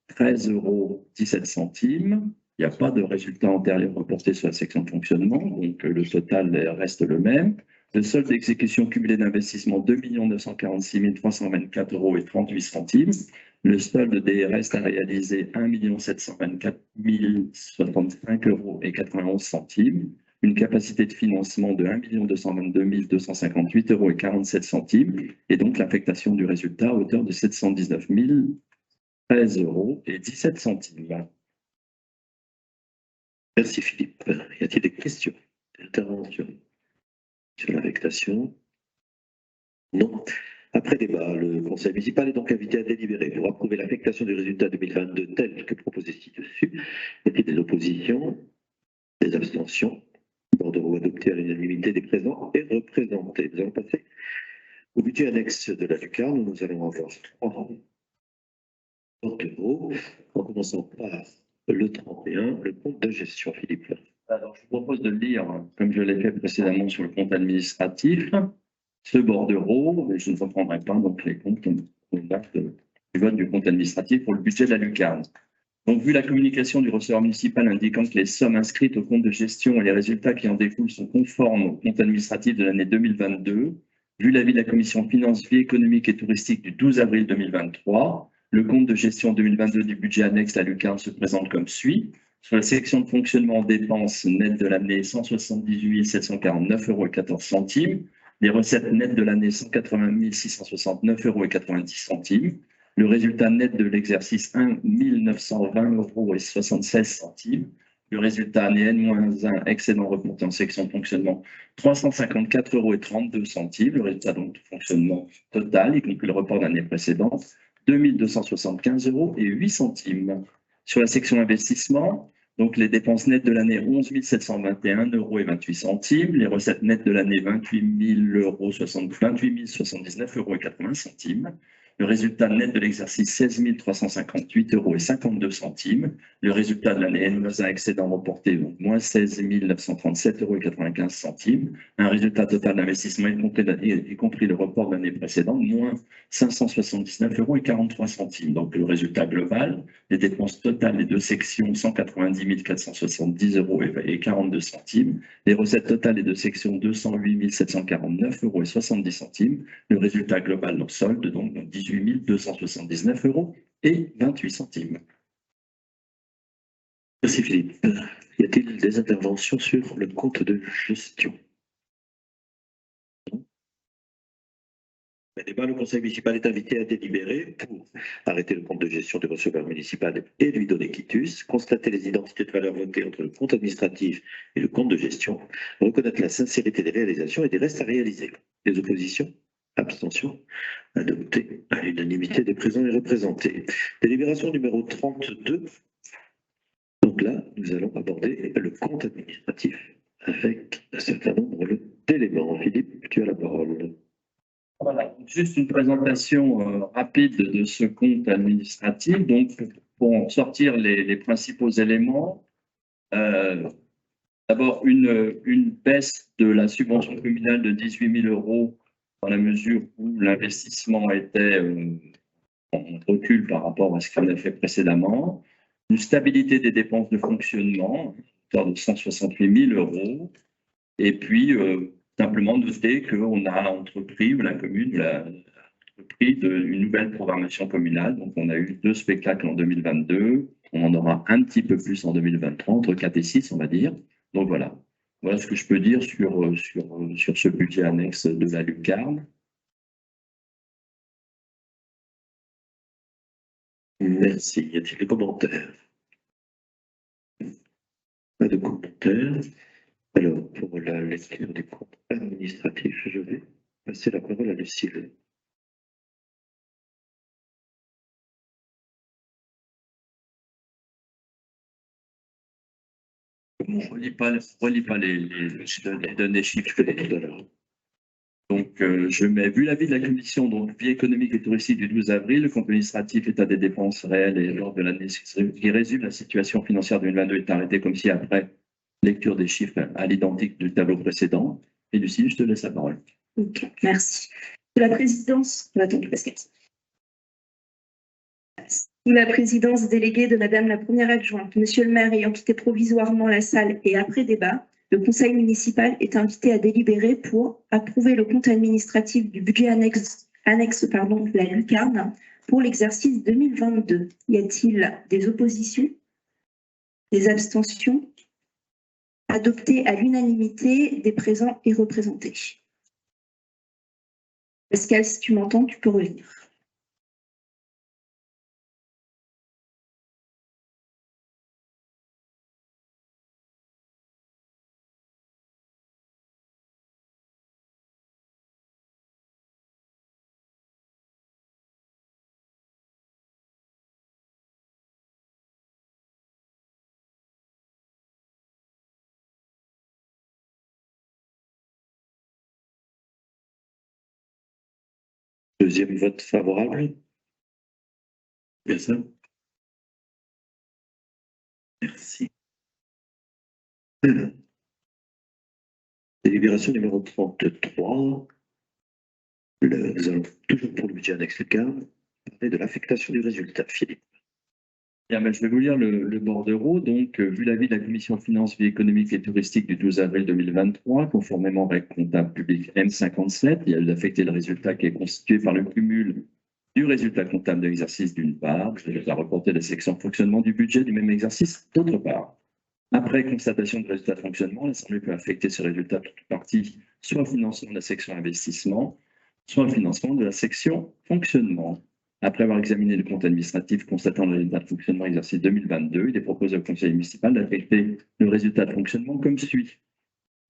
013,17 €. Il n'y a pas de résultat antérieur reporté sur la section de fonctionnement, donc le total reste le même. Le solde d'exécution cumulé d'investissement 2 946 324,38 €. Le solde des restes à réaliser 1 724 065,91 €. Une capacité de financement de 1 222 258,47 €. Et donc l'affectation du résultat à hauteur de 719 013,17 €. Merci Philippe. Y a-t-il des questions, des interventions sur l'affectation? Non. Après débat, le Conseil municipal est donc invité à délibérer pour approuver l'affectation du résultat 2022 tel que proposé ci-dessus. Y a-t-il des oppositions, des abstentions? Bordereau adopté à l'unanimité des présents et représentés. Nous allons passer au budget annexe de la lucarne. Nous allons avoir 3 bordereaux, en commençant par le 31, le compte de gestion. Philippe. Alors, je vous propose de lire, comme je l'ai fait précédemment sur le compte administratif, ce bordereau, mais je ne reprendrai pas donc les comptes du vote du compte administratif pour le budget de la lucarne. Donc, vu la communication du receveur municipal indiquant que les sommes inscrites au compte de gestion et les résultats qui en découlent sont conformes au compte administratif de l'année 2022, vu l'avis de la commission finances, vie économique et touristique du 12 avril 2023, le compte de gestion 2022 du budget annexe la lucarne se présente comme suit. Sur la section de fonctionnement dépenses nettes de l'année, 178 749,14 €. Les recettes nettes de l'année, 180 669,90 €. Le résultat net de l'exercice, 1 920,76 €. Le résultat année N-1, excédent reporté en section de fonctionnement, 354,32 €. Le résultat donc de fonctionnement total, y compris le report d'année précédente, 2 275,08 €. Sur la section investissement, donc les dépenses nettes de l'année, 11 721,28 €. Les recettes nettes de l'année, 28 079,80 €. Le résultat net de l'exercice, 16 358,52 €. Le résultat de l'année N-1 excédent reporté, donc moins 16 937,95 €. Un résultat total d'investissement, y compris le report de l'année précédente, moins 579,43 €. Donc le résultat global, les dépenses totales des deux sections, 190 470,42 €. Les recettes totales des deux sections, 208 749,70 €. Le résultat global, donc solde, donc 18 279,28 €. Merci Philippe. Y a-t-il des interventions sur le compte de gestion? Le Conseil municipal est invité à délibérer pour arrêter le compte de gestion du receveur municipal et lui donner quitus, constater les identités de valeur votées entre le compte administratif et le compte de gestion, reconnaître la sincérité des réalisations et des restes à réaliser. Les oppositions? Abstention? Adopté à l'unanimité des présents et représentés. Délibération numéro 32. Donc là, nous allons aborder le compte administratif avec un certain nombre d'éléments. Philippe, tu as la parole. Voilà, juste une présentation rapide de ce compte administratif. Donc, pour sortir les principaux éléments, d'abord une baisse de la subvention communale de 18 000 € dans la mesure où l'investissement était en recul par rapport à ce qu'on a fait précédemment. Une stabilité des dépenses de fonctionnement, à de 168 000 €. Et puis, simplement noter qu'on a entrepris, ou la commune a entrepris une nouvelle programmation communale. Donc, on a eu 2 spectacles en 2022. On en aura un petit peu plus en 2023, entre 4 et 6, on va dire. Donc, voilà. Voilà ce que je peux dire sur ce budget annexe de la lucarne. Merci. Y a-t-il des commentaires? Pas de commentaires. Alors, pour la lecture des comptes administratifs, je vais passer la parole à Lucille. On ne relie pas les données chiffrées tout à l'heure. Donc, je mets, vu l'avis de la commission, donc vie économique et touristique du 12 avril, le compte administratif, état des dépenses réelles et lors de l'année qui résume la situation financière 2022 est arrêté comme si après lecture des chiffres à l'identique du tableau précédent. Et Lucie, je te laisse la parole. Ok, merci. Sous la présidence, attendez, Pascal. Sous la présidence déléguée de Madame la première adjointe, Monsieur le maire ayant quitté provisoirement la salle et après débat, le conseil municipal est invité à délibérer pour approuver le compte administratif du budget annexe la lucarne pour l'exercice 2022. Y a-t-il des oppositions? Des abstentions? Adopté à l'unanimité des présents et représentés. Pascal, si tu m'entends, tu peux revenir. Deuxième vote favorable. Bien ça. Merci. Délibération numéro 33. Nous allons toujours pour le budget annexe lucarne parler de l'affectation du résultat. Philippe. Bien, ben, je vais vous lire le bordereau. Donc, vu l'avis de la commission finance, vie économique et touristique du 12 avril 2023, conformément aux règles comptables publiques M57, il y a d'affecter le résultat qui est constitué par le cumul du résultat comptable de l'exercice d'une part, je à reporter la section fonctionnement du budget du même exercice d'autre part. Après constatation du résultat de fonctionnement, l'Assemblée peut affecter ce résultat toute partie, soit au financement de la section investissement, soit au financement de la section fonctionnement. Après avoir examiné le compte administratif constatant le résultat de fonctionnement exercice 2022, il est proposé au conseil municipal d'affecter le résultat de fonctionnement comme suit.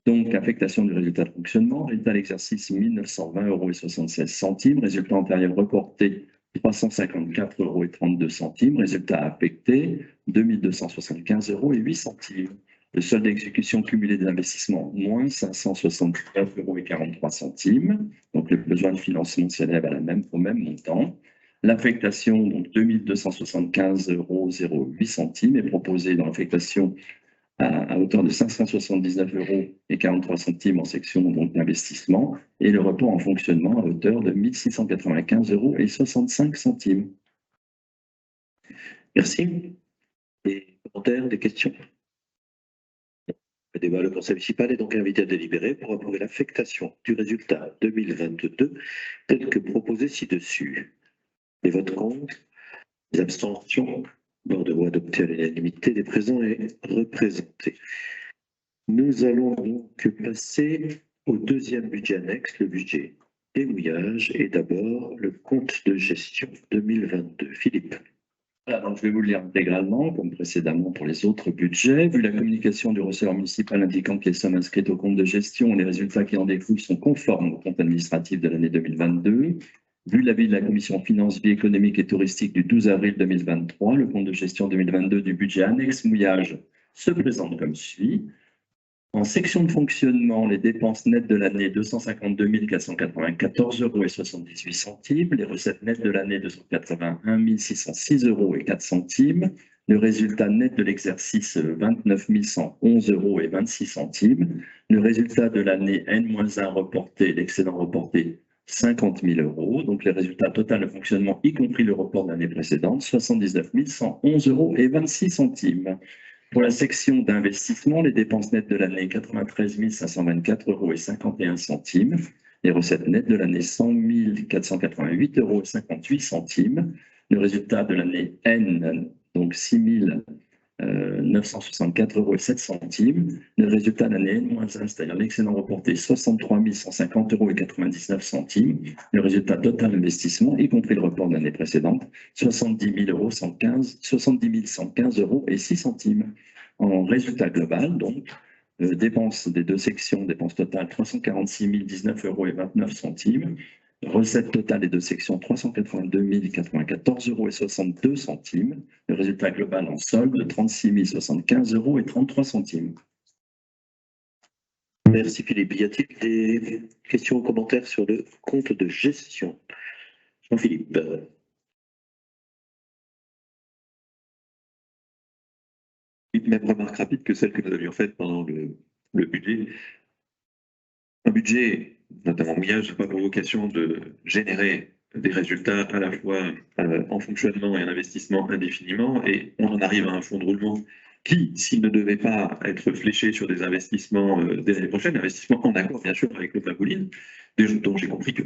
Donc, affectation du résultat de fonctionnement, résultat de l'exercice 1 920,76 €, résultat antérieur reporté 354,32 €, résultat affecté 2 275,08 €. Le solde d'exécution cumulé des investissements, moins 569,43 €. Donc, le besoin de financement s'élève au même montant. L'affectation, donc 2 275,08 € est proposée dans l'affectation à hauteur de 579,43 € en section d'investissement et le report en fonctionnement à hauteur de 1 695,65 €. Merci. Des commentaires, des questions? Le débat, le conseil municipal est donc invité à délibérer pour approuver l'affectation du résultat 2022 tel que proposé ci-dessus. Les votes contre, les abstentions, bordereau adopté à l'unanimité des présents et représentés. Nous allons donc passer au deuxième budget annexe, le budget démouillage, et d'abord le compte de gestion 2022. Philippe. Voilà, donc je vais vous le lire intégralement, comme précédemment pour les autres budgets. Vu la communication du receveur municipal indiquant que les sommes inscrites au compte de gestion et les résultats qui en découlent sont conformes au compte administratif de l'année 2022, vu l'avis de la commission finance, vie économique et touristique du 12 avril 2023, le compte de gestion 2022 du budget annexe mouillage se présente comme suit. En section de fonctionnement, les dépenses nettes de l'année 252 494,78 €, les recettes nettes de l'année 281 606,04 €, le résultat net de l'exercice 29 111,26 €, le résultat de l'année N-1 reporté, l'excédent reporté 50 000 €, donc les résultats total de fonctionnement, y compris le report de l'année précédente, 79 111,26 €. Pour la section d'investissement, les dépenses nettes de l'année 93 524,51 €, les recettes nettes de l'année 100 488,58 €, le résultat de l'année N, donc 6 964,07 €. Le résultat de l'année -1, c'est-à-dire l'excédent reporté, 63 150,99 €. Le résultat total d'investissement, y compris le report de l'année précédente, 70 115,06 €. En résultat global, donc, dépenses des deux sections, dépenses totales 346 019,29 €. Recette totale des deux sections 382 094,62 €. Le résultat global en solde 36 075,33 €. Merci Philippe. Y a-t-il des questions ou commentaires sur le compte de gestion? Jean-Philippe. Une même remarque rapide que celle que nous avions faite pendant le budget. Un budget, notamment mouillage, n'a pas pour vocation de générer des résultats à la fois en fonctionnement et en investissement indéfiniment, et on en arrive à un fonds de roulement qui, s'il ne devait pas être fléché sur des investissements dès l'année prochaine, investissements en accord bien sûr avec le Mabouline, dont j'ai compris que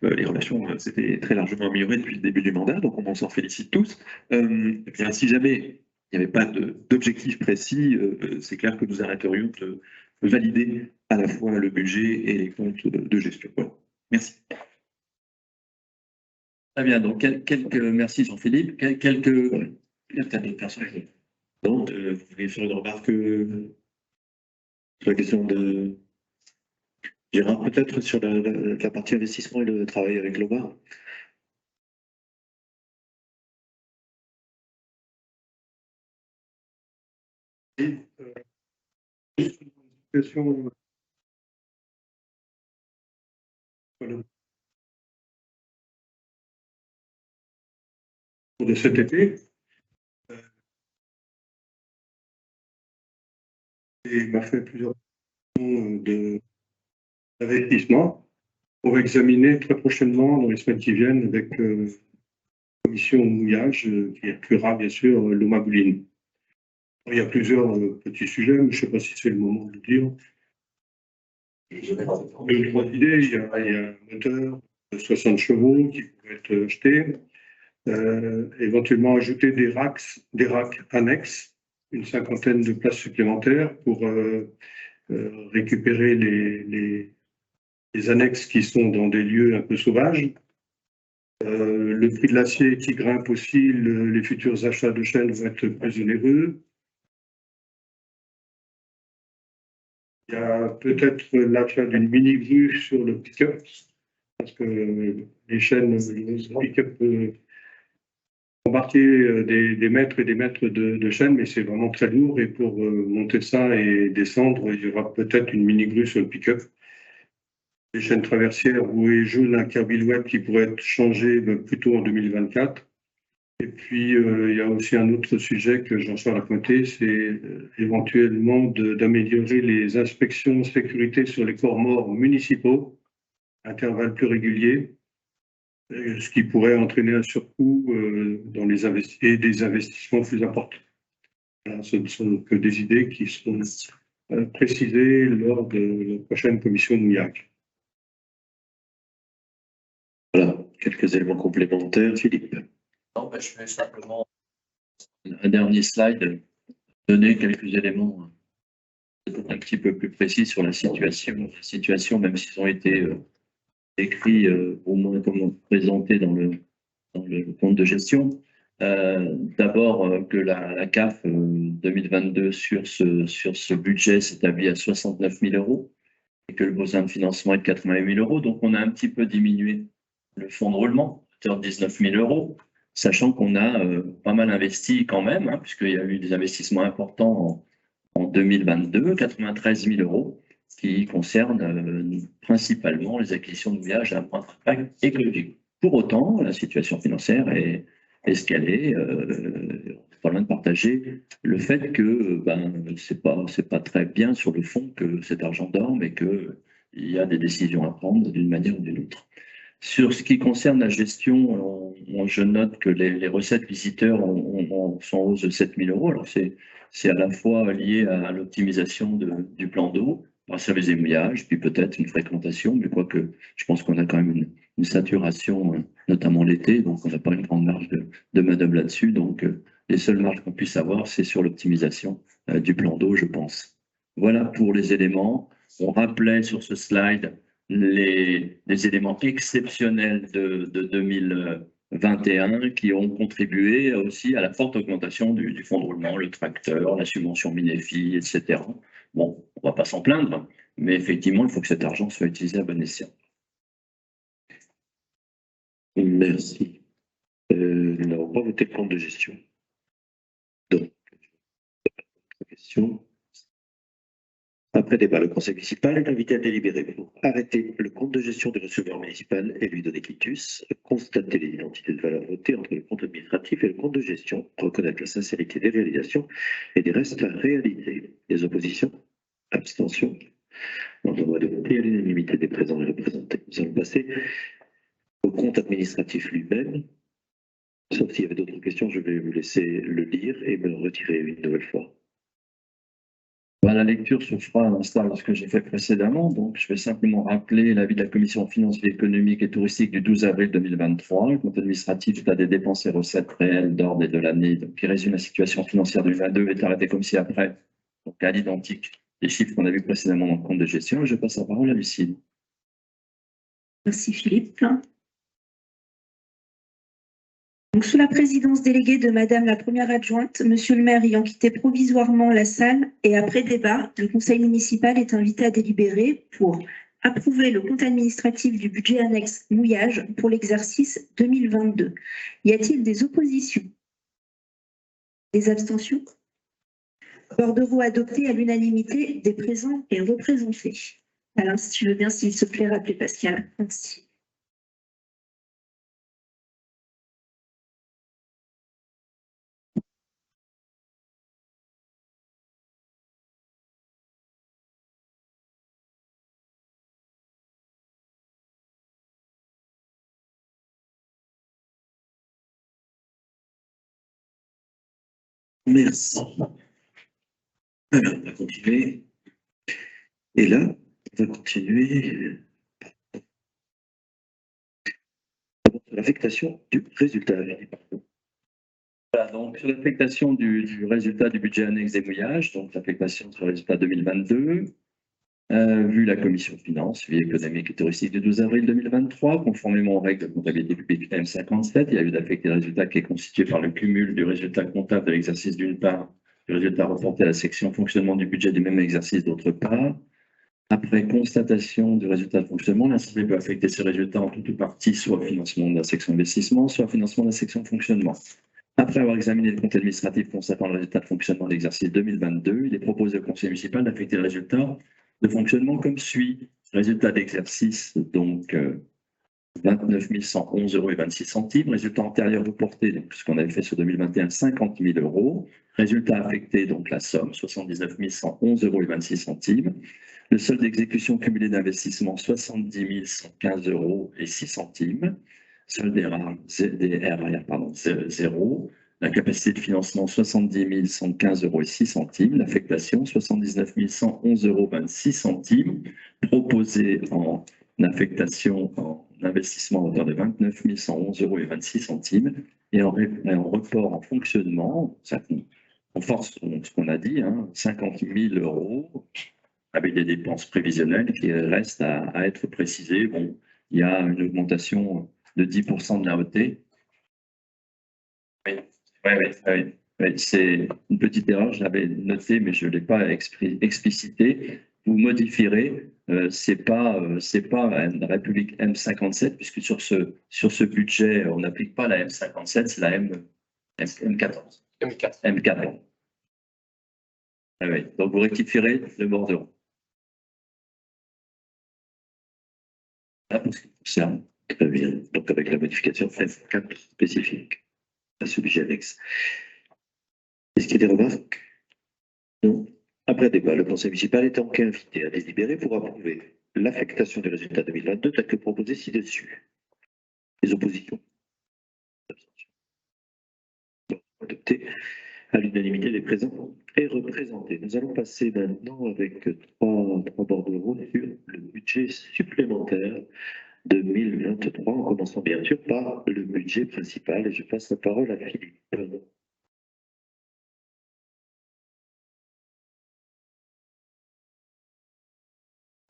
les relations s'étaient très largement améliorées depuis le début du mandat, donc on s'en félicite tous. Eh bien, si jamais il n'y avait pas d'objectif précis, c'est clair que nous arrêterions de valider à la fois le budget et les comptes de gestion. Voilà. Merci. Très bien, donc merci Jean-Philippe. Quelques personnes. Donc, vous voulez faire une remarque sur la question de Gérard, peut-être sur la partie investissement et le travail avec l'OMA? De cet été. Et m'a fait plusieurs d'investissement pour examiner très prochainement, dans les semaines qui viennent, avec la commission mouillage qui inclura bien sûr l'OMA Bouline. Il y a plusieurs petits sujets, mais je ne sais pas si c'est le moment de le dire. Deux, trois idées. Il y a un moteur de 60 chevaux qui pourrait être acheté. Éventuellement ajouter des racks annexes, une cinquantaine de places supplémentaires pour récupérer les annexes qui sont dans des lieux un peu sauvages. Le prix de l'acier qui grimpe aussi, les futurs achats de chaînes vont être plus onéreux. Il y a peut-être l'achat d'une mini-grue sur le pick-up, parce que les chaînes, le pick-up embarquer des mètres et des mètres de chaîne, mais c'est vraiment très lourd, et pour monter ça et descendre, il y aura peut-être une mini-grue sur le pick-up. Les chaînes traversières, roues jaunes, un kerbilouette qui pourrait être changé plutôt en 2024. Et puis, il y a aussi un autre sujet que Jean-Charles a pointé, c'est éventuellement d'améliorer les inspections de sécurité sur les corps morts municipaux, intervalles plus réguliers, ce qui pourrait entraîner un surcoût dans des investissements plus importants. Alors, ce ne sont que des idées qui seront précisées lors de la prochaine commission de MIAC. Voilà, quelques éléments complémentaires. Philippe. Non, je vais simplement, un dernier slide, donner quelques éléments un petit peu plus précis sur la situation, même s'ils ont été écrits au moins comme présentés dans le compte de gestion. D'abord que la CAF 2022 sur ce budget s'établit à 69 000 € et que le besoin de financement est de 80 000 €. Donc on a un petit peu diminué le fonds de roulement, à hauteur de 19 000 €, sachant qu'on a pas mal investi quand même, hein, puisqu'il y a eu des investissements importants en 2022, 93 000 € qui concernent principalement les acquisitions de mouillage à point d'impact écologique. Pour autant, la situation financière est escalée. On n'est pas loin de partager le fait que c'est pas très bien sur le fond que cet argent dorme et qu'il y a des décisions à prendre d'une manière ou d'une autre. Sur ce qui concerne la gestion, je note que les recettes visiteurs sont en hausse de 7 000 €. Alors c'est à la fois lié à l'optimisation du plan d'eau par service des mouillages, puis peut-être une fréquentation, mais quoique je pense qu'on a quand même une saturation, notamment l'été, donc on n'a pas une grande marge de manœuvre là-dessus. Donc les seules marges qu'on puisse avoir, c'est sur l'optimisation du plan d'eau, je pense. Voilà pour les éléments. On rappelait sur ce slide les éléments exceptionnels de 2021 qui ont contribué aussi à la forte augmentation du fonds de roulement, le tracteur, la subvention Minefi, etc. Bon, on ne va pas s'en plaindre, mais effectivement, il faut que cet argent soit utilisé à bon escient. Merci. Nous n'avons pas voté le compte de gestion. Donc, question. Après débat, le conseil municipal est invité à délibérer pour arrêter le compte de gestion du receveur municipal et lui donner quitus, constater les identités de valeur votées entre le compte administratif et le compte de gestion, reconnaître la sincérité des réalisations et des restes à réaliser. Les oppositions, abstentions. On doit adopter à l'unanimité des présents et représentés. Nous allons passer au compte administratif lui-même. Sauf s'il y avait d'autres questions, je vais vous laisser le lire et me le retirer une nouvelle fois. La lecture se fera à l'instar de ce que j'ai fait précédemment. Donc, je vais simplement rappeler l'avis de la Commission financière, économique et touristique du 12 avril 2023. Le compte administratif état des dépenses et recettes réelles d'ordre et de l'année, qui résume la situation financière 2022, est arrêté comme ci-après. Donc, à l'identique des chiffres qu'on a vus précédemment dans le compte de gestion. Je passe la parole à Lucille. Merci Philippe. Donc, sous la présidence déléguée de Madame la première adjointe, Monsieur le maire ayant quitté provisoirement la salle et après débat, le conseil municipal est invité à délibérer pour approuver le compte administratif du budget annexe mouillage pour l'exercice 2022. Y a-t-il des oppositions? Des abstentions? Bordereau adopté à l'unanimité des présents et représentés. Alors, si tu veux bien, s'il se plaît, rappeler Pascal. Merci. Merci. Alors, on va continuer. Et là, on va continuer l'affectation du résultat. Voilà, donc sur l'affectation du résultat du budget annexe des mouillages, donc l'affectation sur le résultat 2022, vu la commission finance, vie économique et touristique du 12 avril 2023, conformément aux règles de comptabilité publique M57, il y a eu d'affecter le résultat qui est constitué par le cumul du résultat comptable de l'exercice d'une part, du résultat reporté à la section fonctionnement du budget du même exercice d'autre part. Après constatation du résultat de fonctionnement, l'Assemblée peut affecter ces résultats en toute ou partie, soit au financement de la section investissement, soit au financement de la section fonctionnement. Après avoir examiné le compte administratif constatant le résultat de fonctionnement de l'exercice 2022, il est proposé au conseil municipal d'affecter le résultat de fonctionnement comme suit. Résultat d'exercice, donc 29 111,26 €. Résultat antérieur reporté, donc ce qu'on avait fait sur 2021, 50 000 €. Résultat affecté, donc la somme, 79 111,26 €. Le solde d'exécution cumulé d'investissement, 70 115,06 €. Solde des RR, pardon, 0. La capacité de financement, 70 115,06 €. L'affectation, 79 111,26 €. Proposé en affectation en investissement à hauteur de 29 111,26 €. Et en report en fonctionnement, ça conforte ce qu'on a dit, 50 000 € avec des dépenses prévisionnelles qui restent à être précisées. Bon, il y a une augmentation de 10% de l'AOT. Oui, c'est une petite erreur, je l'avais noté, mais je ne l'ai pas explicité. Vous modifierez, c'est pas la République M57, puisque sur ce budget, on n'applique pas la M57, c'est la M14. M4. Ah oui, donc vous rectifierez le bordereau. Là, pour ce qui concerne, très bien, donc avec la modification F4 spécifique à ce budget annexe. Est-ce qu'il y a des remarques? Non. Après débat, le conseil municipal est donc invité à délibérer pour approuver l'affectation du résultat 2022 tel que proposé ci-dessus. Les oppositions? Adopté à l'unanimité des présents et représentés. Nous allons passer maintenant avec trois bordereaux sur le budget supplémentaire 2023, en commençant bien sûr par le budget principal. Et je passe la parole à Philippe.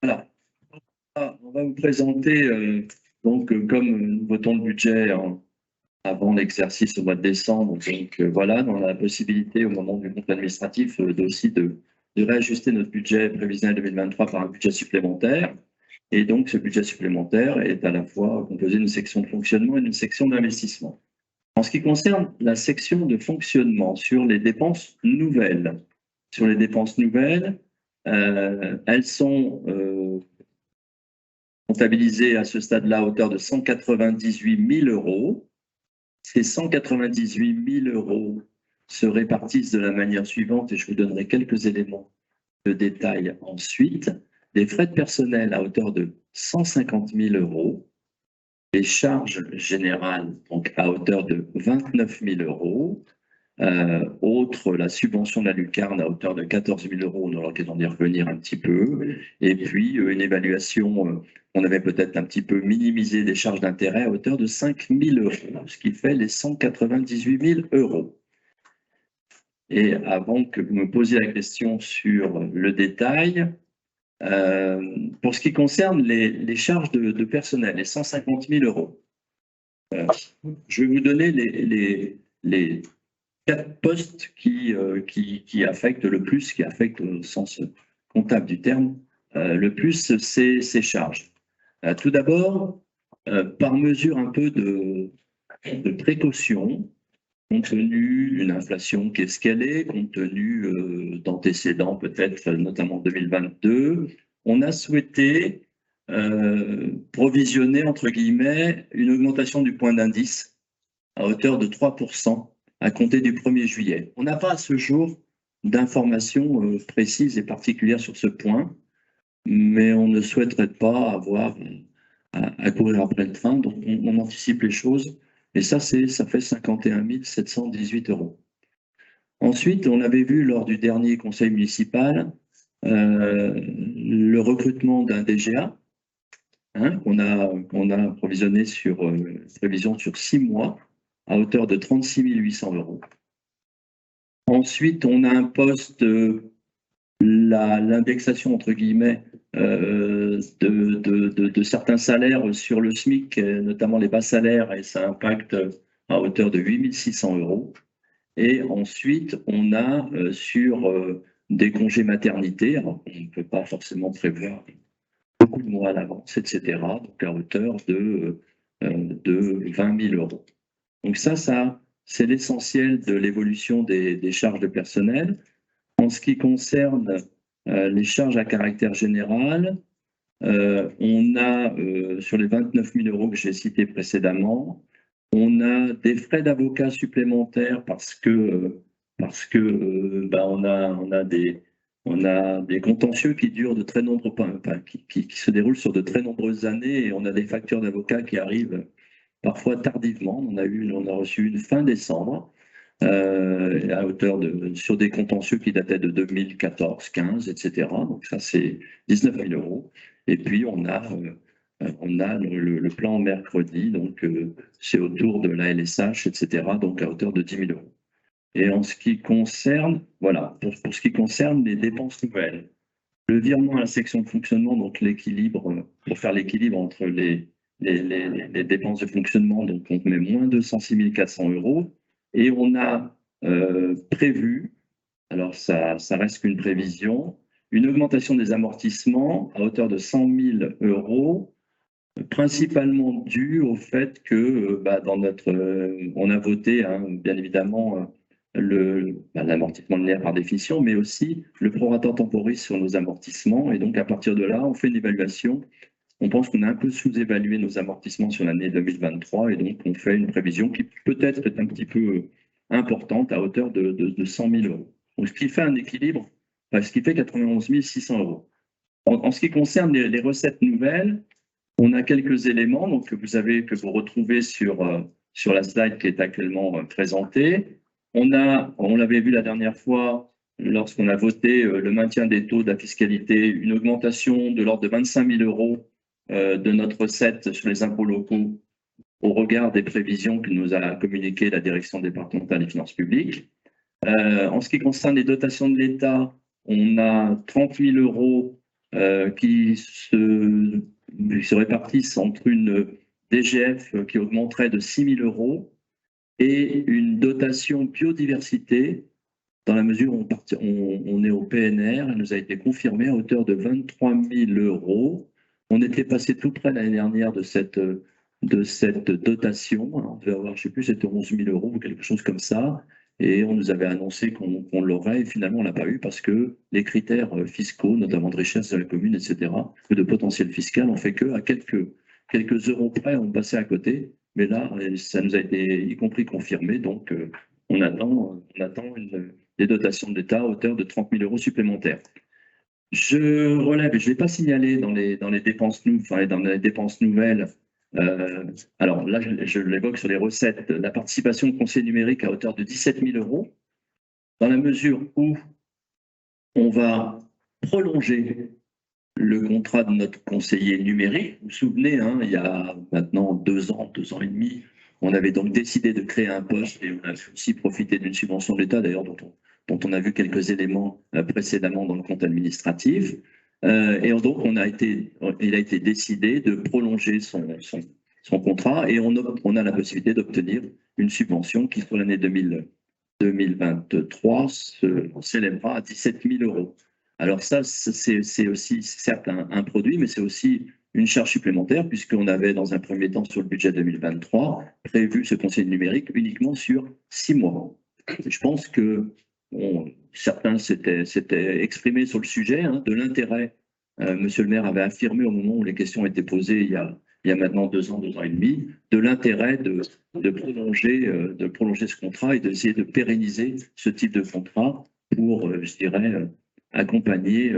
Voilà. On va vous présenter, comme nous votons le budget avant l'exercice au mois de décembre, donc voilà, on a la possibilité au moment du compte administratif aussi de réajuster notre budget prévisionnel 2023 par un budget supplémentaire. Et donc ce budget supplémentaire est à la fois composé d'une section de fonctionnement et d'une section d'investissement. En ce qui concerne la section de fonctionnement sur les dépenses nouvelles, elles sont comptabilisées à ce stade-là à hauteur de 198 000 euros. Ces 198 000 euros se répartissent de la manière suivante, et je vous donnerai quelques éléments de détail ensuite. Des frais de personnel à hauteur de 150 000 euros, les charges générales donc à hauteur de 29 000 euros, la subvention de la lucarne à hauteur de 14 000 euros, on aura l'occasion d'y revenir un petit peu, et puis une évaluation, on avait peut-être un petit peu minimisé des charges d'intérêt à hauteur de 5 000 euros, ce qui fait les 198 000 euros. Et avant que vous me posiez la question sur le détail, pour ce qui concerne les charges de personnel, les 150 000 euros, je vais vous donner les 4 postes qui affectent le plus, qui affectent au sens comptable du terme, le plus ces charges. Tout d'abord, par mesure un peu de précaution, compte tenu d'une inflation qui est ce qu'elle est, compte tenu d'antécédents peut-être, notamment 2022, on a souhaité provisionner, entre guillemets, une augmentation du point d'indice à hauteur de 3% à compter du 1er juillet. On n'a pas à ce jour d'informations précises et particulières sur ce point, mais on ne souhaiterait pas avoir à courir après le train, donc on anticipe les choses. Et ça fait 51 718 euros. Ensuite, on avait vu lors du dernier conseil municipal le recrutement d'un DGA qu'on a provisionné sur prévision sur 6 mois à hauteur de 36 800 euros. Ensuite, on a un poste, l'indexation entre guillemets de certains salaires sur le SMIC, notamment les bas salaires, et ça impacte à hauteur de 8 600 euros. Et ensuite, on a sur des congés maternité, alors on ne peut pas forcément prévoir beaucoup de mois à l'avance, etc., donc à hauteur de 20 000 euros. Donc ça c'est l'essentiel de l'évolution des charges de personnel. En ce qui concerne les charges à caractère général, on a, sur les 29 000 euros que j'ai cités précédemment, on a des frais d'avocat supplémentaires parce que on a des contentieux qui durent de très nombreux, qui se déroulent sur de très nombreuses années, et on a des factures d'avocats qui arrivent parfois tardivement. On a reçu une fin décembre, à hauteur sur des contentieux qui dataient de 2014, 15, etc. Donc ça, c'est 19 000 euros. Et puis, on a le plan mercredi, donc c'est autour de la LSH, etc., donc à hauteur de 10 000 euros. Et en ce qui concerne, voilà, pour ce qui concerne les dépenses nouvelles, le virement à la section de fonctionnement, donc l'équilibre, pour faire l'équilibre entre les dépenses de fonctionnement, donc on met moins 206 400 euros. Et on a prévu, alors ça reste qu'une prévision, une augmentation des amortissements à hauteur de 100 000 euros, principalement due au fait que on a voté, bien évidemment, l'amortissement linéaire par définition, mais aussi le prorata temporis sur nos amortissements. Et donc à partir de là, on fait une évaluation. On pense qu'on a un peu sous-évalué nos amortissements sur l'année 2023, et donc on fait une prévision qui peut-être est un petit peu importante à hauteur de 100 000 euros. Donc ce qui fait un équilibre, ce qui fait 91 600 euros. En ce qui concerne les recettes nouvelles, on a quelques éléments donc, que vous retrouvez sur la slide qui est actuellement présentée. On l'avait vu la dernière fois lorsqu'on a voté le maintien des taux de la fiscalité, une augmentation de l'ordre de 25 000 euros de notre recette sur les impôts locaux au regard des prévisions que nous a communiquées la direction départementale des finances publiques. En ce qui concerne les dotations de l'État, on a 30 000 euros qui se répartissent entre une DGF qui augmenterait de 6 000 € et une dotation biodiversité, dans la mesure où on est au PNR, elle nous a été confirmée à hauteur de 23 000 €. On était passé tout près l'année dernière de cette dotation. On devait avoir, je ne sais plus, c'était 11 000 € ou quelque chose comme ça. Et on nous avait annoncé qu'on l'aurait, et finalement on ne l'a pas eu parce que les critères fiscaux, notamment de richesse de la commune, etc., ou de potentiel fiscal, ont fait qu'à quelques euros près, on passait à côté. Mais là, ça nous a été y compris confirmé, donc on attend des dotations de l'État à hauteur de 30 000 € supplémentaires. Je relève, et je ne l'ai pas signalé dans les dépenses nouvelles. Alors là, je l'évoque sur les recettes, la participation au conseil numérique à hauteur de 17 000 €, dans la mesure où on va prolonger le contrat de notre conseiller numérique. Vous vous souvenez, hein, il y a maintenant 2 ans et demi, on avait donc décidé de créer un poste et on a aussi profité d'une subvention de l'État, d'ailleurs, dont on a vu quelques éléments précédemment dans le compte administratif. Et donc, il a été décidé de prolonger son contrat et on a la possibilité d'obtenir une subvention qui, pour l'année 2023, s'élèvera à 17 000 €. Alors ça, c'est aussi certes un produit, mais c'est aussi une charge supplémentaire, puisqu'on avait dans un premier temps sur le budget 2023 prévu ce conseil numérique uniquement sur 6 mois. Je pense que certains s'étaient exprimés sur le sujet de l'intérêt. Monsieur le maire avait affirmé au moment où les questions étaient posées il y a maintenant 2 ans et demi, de l'intérêt de prolonger ce contrat et d'essayer de pérenniser ce type de contrat pour, je dirais, accompagner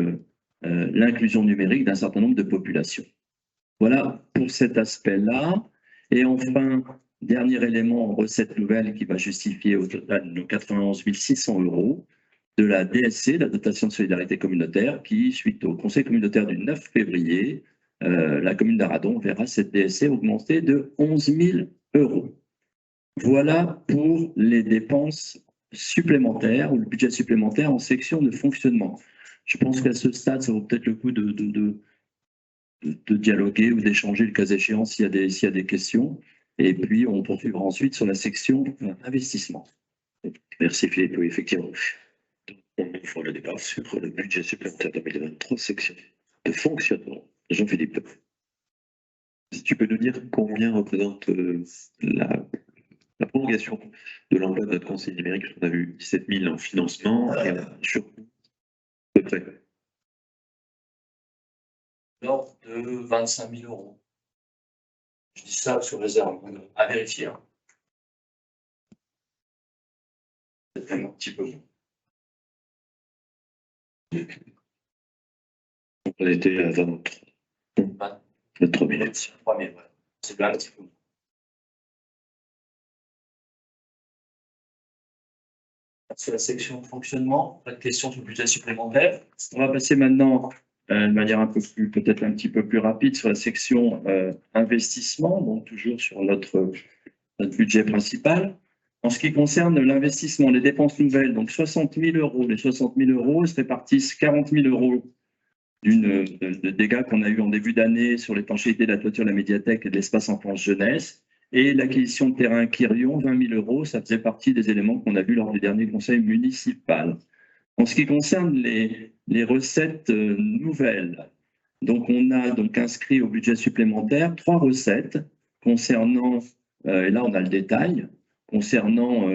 l'inclusion numérique d'un certain nombre de populations. Voilà pour cet aspect-là. Et enfin, dernier élément en recette nouvelle qui va justifier au total nos 91 600 € de la DSC, la dotation de solidarité communautaire, qui, suite au conseil communautaire du 9 février, la commune d'Arradon verra cette DSC augmenter de 11 000 €. Voilà pour les dépenses supplémentaires ou le budget supplémentaire en section de fonctionnement. Je pense qu'à ce stade, ça vaut peut-être le coup de dialoguer ou d'échanger le cas échéant s'il y a des questions. Et puis, on poursuivra ensuite sur la section investissement. Merci Philippe, oui, effectivement. On ouvre le débat sur le budget supplémentaire 2023, section de fonctionnement. Jean-Philippe, si tu peux nous dire combien représente la prolongation de l'emploi de notre conseil numérique? On a vu 17 000 en financement et sur à peu près. L'ordre de 25 000 €. Je dis ça sur réserve, à vérifier. C'est un petit peu moins. On était à 23 minutes. 3 000, ouais. C'est bien un petit peu moins. Sur la section fonctionnement, pas de questions sur le budget supplémentaire. On va passer maintenant de manière peut-être un petit peu plus rapide sur la section investissement, donc toujours sur notre budget principal. En ce qui concerne l'investissement, les dépenses nouvelles, donc 60 000 €. Les 60 000 € se répartissent 40 000 € de dégâts qu'on a eu en début d'année sur l'étanchéité de la toiture de la médiathèque et de l'espace enfance-jeunesse. Et l'acquisition de terrain Quirion, 20 000 €, ça faisait partie des éléments qu'on a vus lors du dernier conseil municipal. En ce qui concerne les recettes nouvelles, donc on a donc inscrit au budget supplémentaire 3 recettes concernant, et là on a le détail, concernant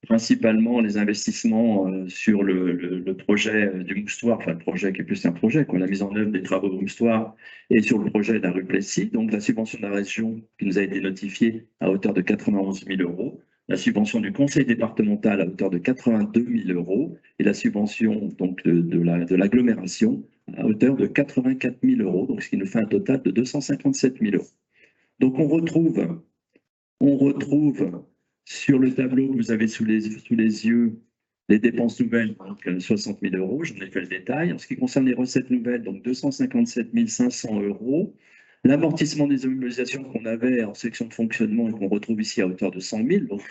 principalement les investissements sur le projet du moustoir, enfin le projet qui est plus un projet, la mise en œuvre des travaux de moustoir, et sur le projet de la rue Plessis, donc la subvention de la région qui nous a été notifiée à hauteur de 91 000 €, la subvention du conseil départemental à hauteur de 82 000 € et la subvention donc de l'agglomération à hauteur de 84 000 €, donc ce qui nous fait un total de 257 000 €. Donc on retrouve sur le tableau que vous avez sous les yeux les dépenses nouvelles, donc 60 000 €, j'en ai fait le détail. En ce qui concerne les recettes nouvelles, donc 257 500 €. L'amortissement des immobilisations qu'on avait en section de fonctionnement et qu'on retrouve ici à hauteur de 100 000, donc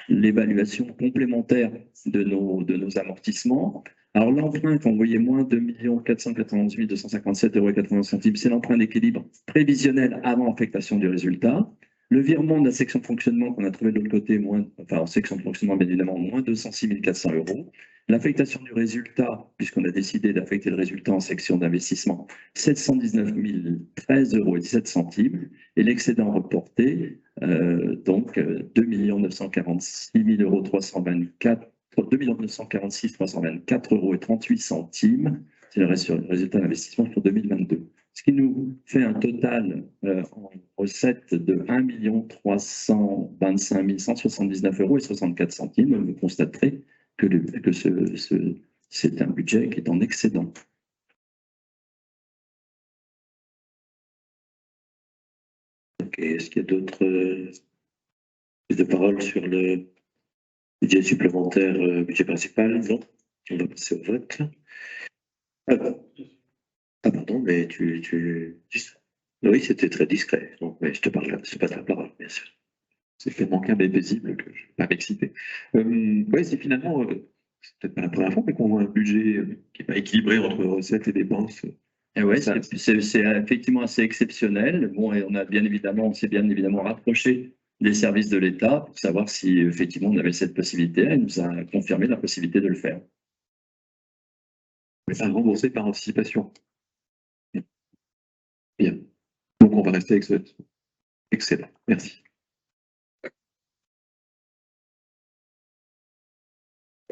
l'évaluation complémentaire de nos amortissements. Alors l'empreinte, vous voyez moins 2 491 257,80 €. C'est l'emprunt d'équilibre prévisionnel avant affectation du résultat. Le virement de la section de fonctionnement qu'on a trouvé de l'autre côté, en section de fonctionnement, bien évidemment, moins 206 400 €. L'affectation du résultat, puisqu'on a décidé d'affecter le résultat en section d'investissement, 719 013,17 €. Et l'excédent reporté, donc 2 946 324 2 946 324,38 €. C'est le résultat d'investissement pour 2022. Ce qui nous fait un total en recettes de 1 325 179,64 €. Vous constaterez que c'est un budget qui est en excédent. Ok, est-ce qu'il y a d'autres prises de parole sur le budget supplémentaire, budget principal? Non. On va passer au vote. Ah pardon, mais oui, c'était très discret. Donc, mais je te passe la parole, bien sûr. C'est tellement calme et paisible que je ne vais pas m'exciter. Oui, c'est finalement, c'est peut-être pas la première fois, mais qu'on voit un budget qui n'est pas équilibré entre recettes et dépenses. Et ouais, Ça- c'est effectivement assez exceptionnel. Bon, et on s'est bien évidemment rapproché des services de l'État pour savoir si effectivement on avait cette possibilité. Elle nous a confirmé la possibilité de le faire. Mais pas remboursé par anticipation. Bien. Donc on va rester avec ce. Excellent. Merci.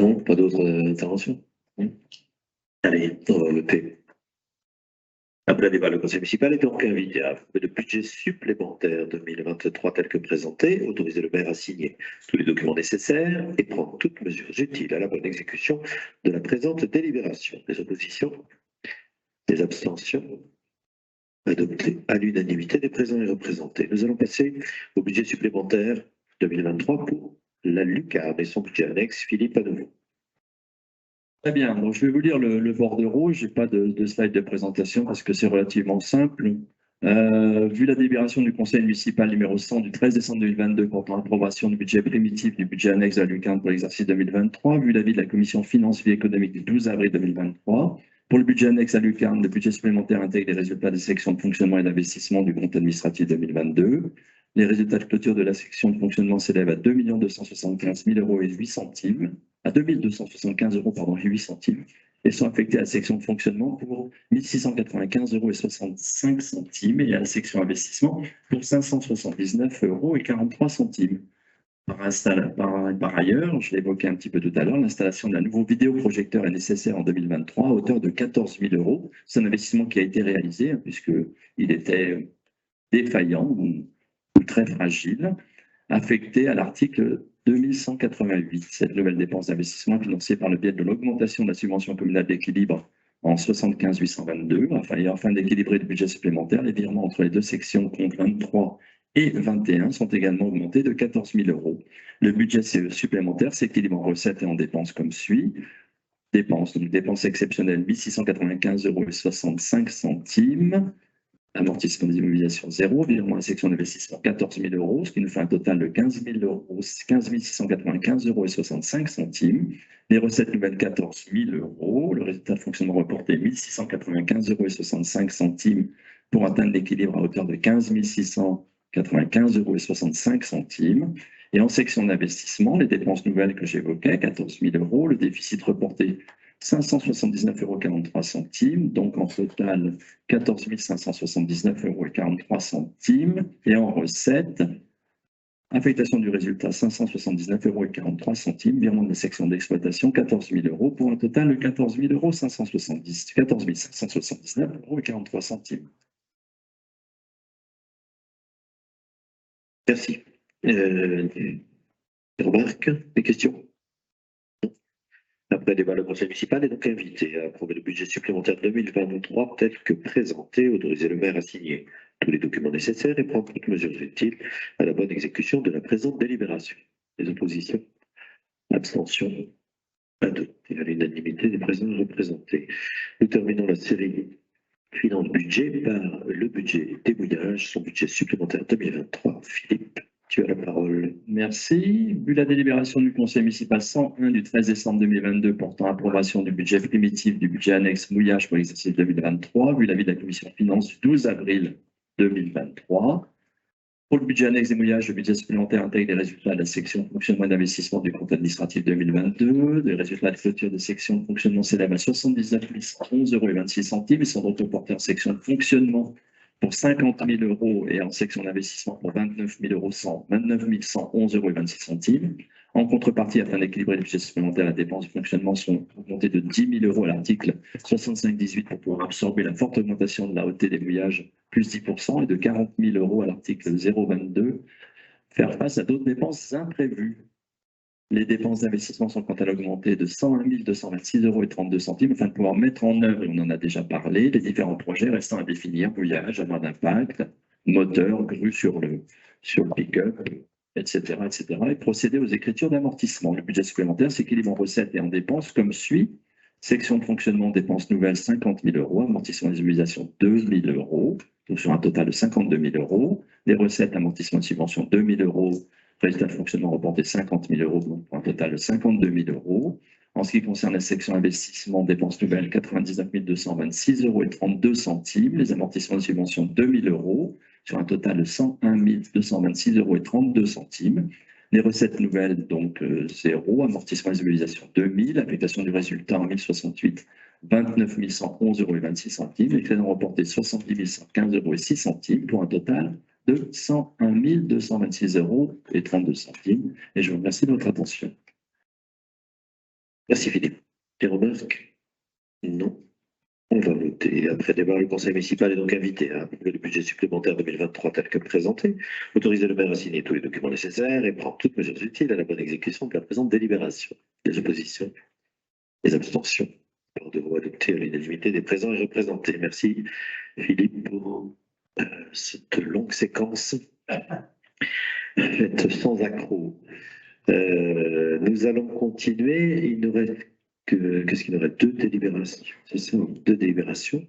Non, pas d'autres interventions? Allez, on va voter. Après débat, le conseil municipal est donc invité à approuver le budget supplémentaire 2023 tel que présenté, autoriser le maire à signer tous les documents nécessaires et prendre toutes mesures utiles à la bonne exécution de la présente délibération. Des oppositions? Des abstentions? Adopté à l'unanimité des présents et représentés. Nous allons passer au budget supplémentaire 2023 pour la lucarne et son budget annexe. Philippe, à nouveau. Très bien, donc je vais vous lire le bordereau. Je n'ai pas de slide de présentation parce que c'est relativement simple. Vu la délibération du conseil municipal numéro 100 du 13 décembre 2022 portant approbation du budget primitif du budget annexe de la lucarne pour l'exercice 2023, vu l'avis de la commission finance vie économique du 12 avril 2023, pour le budget annexe à lucarne, le budget supplémentaire intègre les résultats des sections de fonctionnement et d'investissement du compte administratif 2022. Les résultats de clôture de la section de fonctionnement s'élèvent à 2 275 000,08 €, à 2 275 € pardon, et 8 centimes, et sont affectés à la section de fonctionnement pour 1 695,65 € et à la section investissement pour 579,43 €. Par ailleurs, je l'évoquais un petit peu tout à l'heure, l'installation d'un nouveau vidéoprojecteur est nécessaire en 2023 à hauteur de 14 000 €. C'est un investissement qui a été réalisé puisqu'il était défaillant ou très fragile, affecté à l'article 2188. Cette nouvelle dépense d'investissement est financée par le biais de l'augmentation de la subvention communale d'équilibre en 75 822. Afin d'équilibrer le budget supplémentaire, les virements entre les deux sections, comptes 23 et 21, sont également augmentés de 14 000 €. Le budget supplémentaire s'équilibre en recettes et en dépenses comme suit. Dépenses exceptionnelles, 1 695,65 €. Amortissement des immobilisations 0, virement à la section d'investissement 14 000 €, ce qui nous fait un total de 15 695,65 €. Les recettes nouvelles 14 000 €. Le résultat de fonctionnement reporté 1 695,65 € pour atteindre l'équilibre à hauteur de 15 695,65 €. Et en section d'investissement, les dépenses nouvelles que j'évoquais, 14 000 €, le déficit reporté 579,43 €, donc en total 14 579,43 €. Et en recette, affectation du résultat 579,43 €, virement de la section d'exploitation 14 000 € pour un total de 14 579,43 €. Merci. Des remarques, des questions? Après débat, le conseil municipal est donc invité à approuver le budget supplémentaire 2023 tel que présenté, autoriser le maire à signer tous les documents nécessaires et prendre toutes mesures utiles à la bonne exécution de la présente délibération. Les oppositions? Abstention? Adopté à l'unanimité des présents représentés. Nous terminons la série finance budget par le budget débouillage, son budget supplémentaire 2023. Philippe, tu as la parole. Merci. Vu la délibération du Conseil municipal 101 du 13 décembre 2022 portant approbation du budget primitif du budget annexe mouillage pour l'exercice 2023, vu l'avis de la Commission des finances du 12 avril 2023, pour le budget annexe des mouillages, le budget supplémentaire intègre les résultats de la section fonctionnement et d'investissement du compte administratif 2022. Les résultats de clôture de section de fonctionnement s'élèvent à 79 111,26 € et sont donc reportés en section de fonctionnement pour 50 000 € et en section d'investissement pour 29 111,26 €. En contrepartie, afin d'équilibrer les budgets supplémentaires, les dépenses de fonctionnement sont augmentées de 10 000 € à l'article 65-18 pour pouvoir absorber la forte augmentation de la OT des mouillages, plus 10%, et de 40 000 € à l'article 022, faire face à d'autres dépenses imprévues. Les dépenses d'investissement sont quant à l'augmenter de 101 226,32 € afin de pouvoir mettre en œuvre, et on en a déjà parlé, les différents projets restant à définir, mouillage, à moins d'impact, moteur, grue sur le pick-up, etc., et procéder aux écritures d'amortissement. Le budget supplémentaire s'équilibre en recettes et en dépenses comme suit. Section de fonctionnement, dépenses nouvelles, 50 000 €, amortissement et immobilisation, 2 000 €, donc sur un total de 52 000 €. Les recettes, amortissement et subvention, 2 000 €. Résultat de fonctionnement reporté, 50 000 €, donc pour un total de 52 000 €. En ce qui concerne la section investissement, dépenses nouvelles, 99 226,32 €. Les amortissements et subventions, 2 000 € sur un total de 101 226,32 €. Les recettes nouvelles, donc 0, amortissement et immobilisation 2 000, application du résultat en 1068, 29 111,26 €. Excédent reporté 70 115,06 € pour un total de 101 226,32 €. Et je vous remercie de votre attention. Merci Philippe. Des remarques? Non. On va voter. Après débat, le conseil municipal est donc invité à approuver le budget supplémentaire 2023 tel que présenté, autoriser le maire à signer tous les documents nécessaires et prendre toutes mesures utiles à la bonne exécution de la présente délibération. Les oppositions, les abstentions, par de voix adoptées à l'unanimité des présents et représentés. Merci Philippe pour cette longue séquence faite sans accroc. Nous allons continuer. Il nous reste qu'est-ce qu'il nous reste? 2 délibérations. C'est ça, 2 délibérations.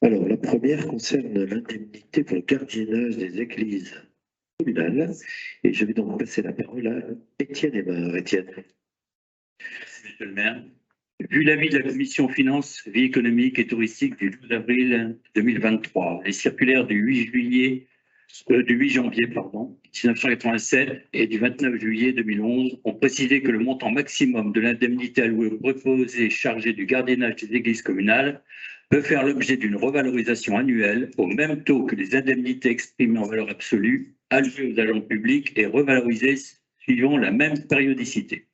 Alors, la première concerne l'indemnité pour le gardiennage des églises communales. Et je vais donc passer la parole à Étienne Aymar. Étienne. Merci, monsieur le maire. Vu l'avis de la commission finances, vie économique et touristique du 12 avril 2023, les circulaires du 8 janvier 1987 et du 29 juillet 2011 ont précisé que le montant maximum de l'indemnité allouée aux préposés chargés du gardiennage des églises communales peut faire l'objet d'une revalorisation annuelle au même taux que les indemnités exprimées en valeur absolue allouées aux agents publics et revalorisées suivant la même périodicité.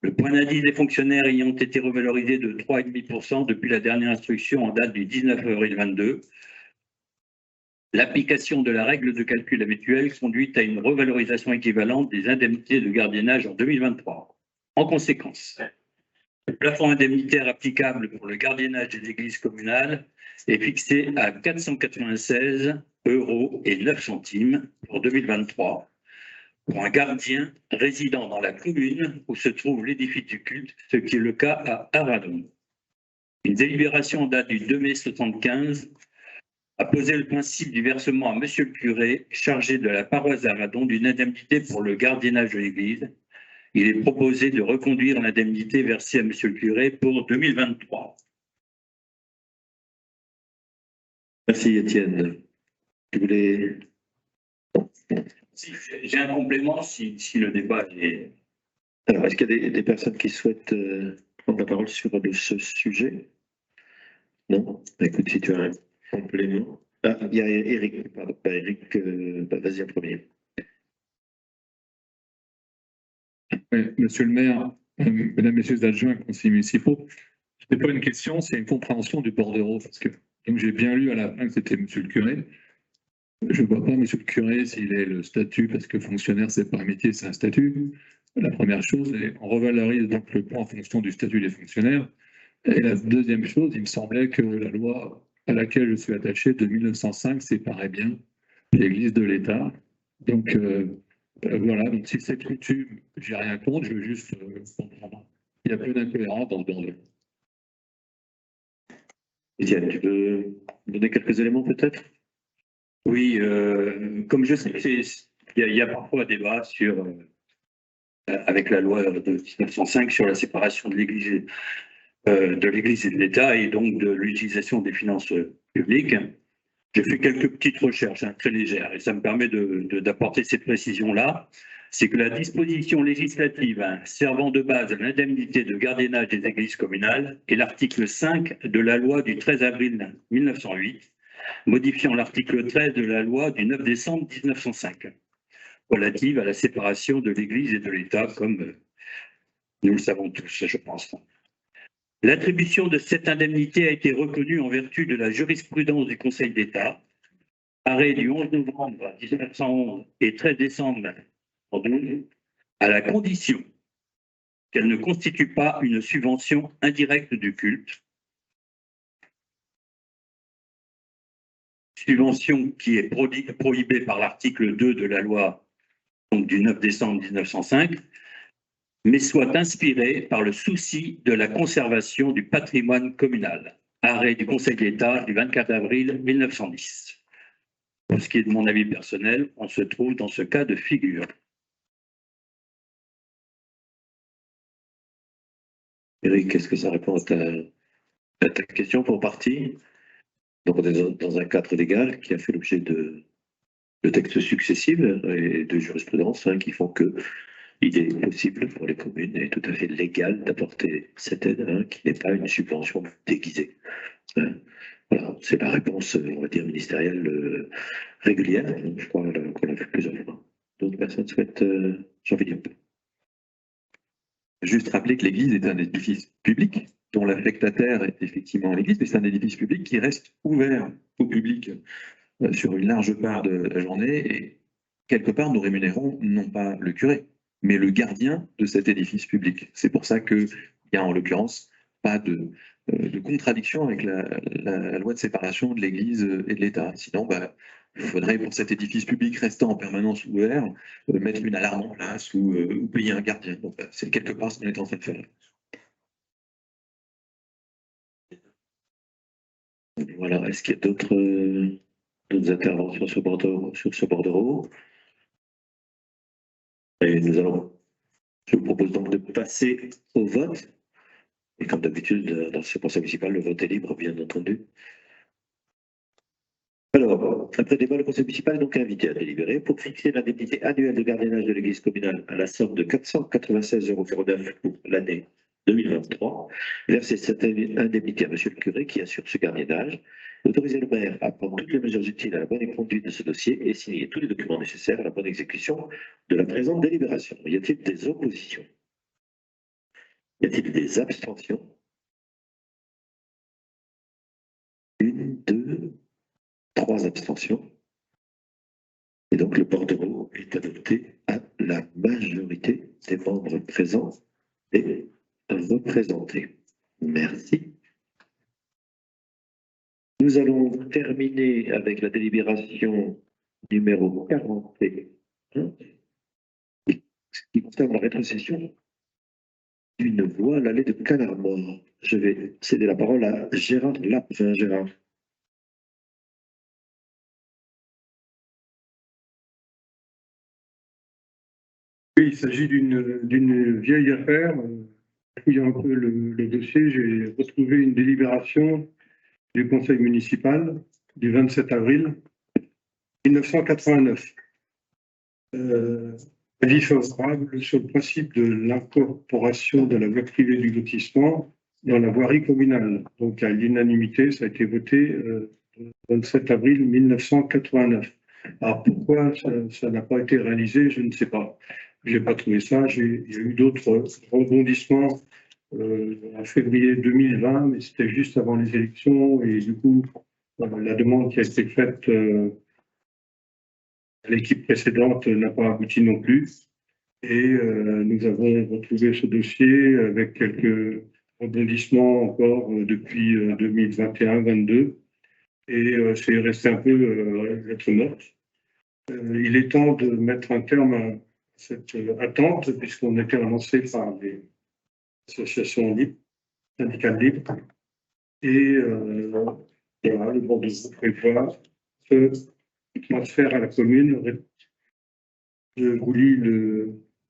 Le point d'indice des fonctionnaires ayant été revalorisé de 3,5% depuis la dernière instruction en date du 19 avril 2022, l'application de la règle de calcul habituelle conduit à une revalorisation équivalente des indemnités de gardiennage en 2023. En conséquence, le plafond indemnitaire applicable pour le gardiennage des églises communales est fixé à 496,09 € pour 2023 pour un gardien résidant dans la commune où se trouve l'édifice du culte, ce qui est le cas à Arradon. Une délibération en date du 2 mai 1975 a posé le principe du versement à monsieur le curé chargé de la paroisse d'Arradon d'une indemnité pour le gardiennage de l'église. Il est proposé de reconduire l'indemnité versée à monsieur le curé pour 2023. Merci Étienne. Tu voulais... J'ai un complément si le débat est... Alors, est-ce qu'il y a des personnes qui souhaitent prendre la parole sur ce sujet? Non? Écoute, si tu as un complément. Ah, il y a Eric, pardon, pas Eric, vas-y en premier. Oui, monsieur le maire, mesdames, messieurs les adjoints, conseillers municipaux, ce n'est pas une question, c'est une compréhension du bordereau, parce que donc j'ai bien lu à la fin que c'était monsieur le curé. Je ne vois pas monsieur le curé s'il est le statut, parce que fonctionnaire, c'est pas un métier, c'est un statut. La première chose, on revalorise donc le point en fonction du statut des fonctionnaires. Et la deuxième chose, il me semblait que la loi à laquelle je suis attaché de 1905 séparait bien l'Église de l'État. Donc voilà, donc si c'est coutume, j'ai rien contre, je veux juste comprendre. Il y a peu d'incohérence dans le... Étienne, tu veux donner quelques éléments peut-être? Oui, comme je sais que il y a parfois débat sur, avec la loi de 1905 sur la séparation de l'Église et de l'État et donc de l'utilisation des finances publiques. J'ai fait quelques petites recherches très légères et ça me permet d'apporter ces précisions-là. C'est que la disposition législative servant de base à l'indemnité de gardiennage des églises communales est l'article 5 de la loi du 13 avril 1908, modifiant l'article 13 de la loi du 9 décembre 1905, relative à la séparation de l'Église et de l'État, comme nous le savons tous, je pense. L'attribution de cette indemnité a été reconnue en vertu de la jurisprudence du Conseil d'État, arrêt du 11 novembre 1911 et 13 décembre 2012, à la condition qu'elle ne constitue pas une subvention indirecte du culte, subvention qui est prohibée par l'article 2 de la loi donc, du 9 décembre 1905, mais soit inspirée par le souci de la conservation du patrimoine communal. Arrêt du Conseil d'État du 24 avril 1910. Pour ce qui est de mon avis personnel, on se trouve dans ce cas de figure. Eric, est-ce que ça répond à ta question pour partie? Donc on est dans un cadre légal qui a fait l'objet de textes successifs et de jurisprudence qui font que il est possible pour les communes et tout à fait légal d'apporter cette aide qui n'est pas une subvention déguisée. Voilà, c'est la réponse, on va dire, ministérielle régulière. Je crois qu'on l'a fait plusieurs fois. D'autres personnes souhaitent, j'ai envie de dire. Juste rappeler que l'Église est un édifice public dont l'affectataire est effectivement l'Église, mais c'est un édifice public qui reste ouvert au public sur une large part de la journée et quelque part nous rémunérons non pas le curé, mais le gardien de cet édifice public. C'est pour ça qu'il n'y a en l'occurrence pas de contradiction avec la loi de séparation de l'Église et de l'État. Sinon, il faudrait, pour cet édifice public restant en permanence ouvert, mettre une alarme en place ou payer un gardien. Donc, c'est quelque part ce qu'on est en train de faire. Voilà. Est-ce qu'il y a d'autres interventions sur ce bordereau? Et je vous propose donc de passer au vote. Et comme d'habitude, dans ce conseil municipal, le vote est libre, bien entendu. Alors, après débat, le conseil municipal est donc invité à délibérer pour fixer l'indemnité annuelle de gardiennage de l'église communale à la somme de 496,09 € pour l'année 2023. Verser cette indemnité à monsieur le curé qui assure ce gardiennage. Autoriser le maire à prendre toutes les mesures utiles à la bonne conduite de ce dossier et signer tous les documents nécessaires à la bonne exécution de la présente délibération. Y a-t-il des oppositions? Y a-t-il des abstentions? 1, 2, 3 abstentions. Et donc le bordereau est adopté à la majorité des membres présents et représentés. Merci. Nous allons terminer avec la délibération numéro 41, qui concerne la rétrocession d'une voie à l'allée de Canarmore. Je vais céder la parole à Gérard Lapin. Gérard. Oui, il s'agit d'une vieille affaire. Fouillant un peu le dossier, j'ai retrouvé une délibération du conseil municipal du 27 avril 1989. Avis favorable sur le principe de l'incorporation de la voie privée du lotissement dans la voirie communale. Donc à l'unanimité, ça a été voté le 27 avril 1989. Alors pourquoi ça n'a pas été réalisé, je ne sais pas. Je n'ai pas trouvé ça. Il y a eu d'autres rebondissements en février 2020, mais c'était juste avant les élections et du coup, la demande qui a été faite à l'équipe précédente n'a pas abouti non plus. Et nous avons retrouvé ce dossier avec quelques rebondissements encore depuis 2021-22 et c'est resté un peu lettre morte. Il est temps de mettre un terme à cette attente puisqu'on était avancé par des associations libres, syndicales libres. Et voilà, le board de groupe prévoit ce transfert à la commune Je vous lis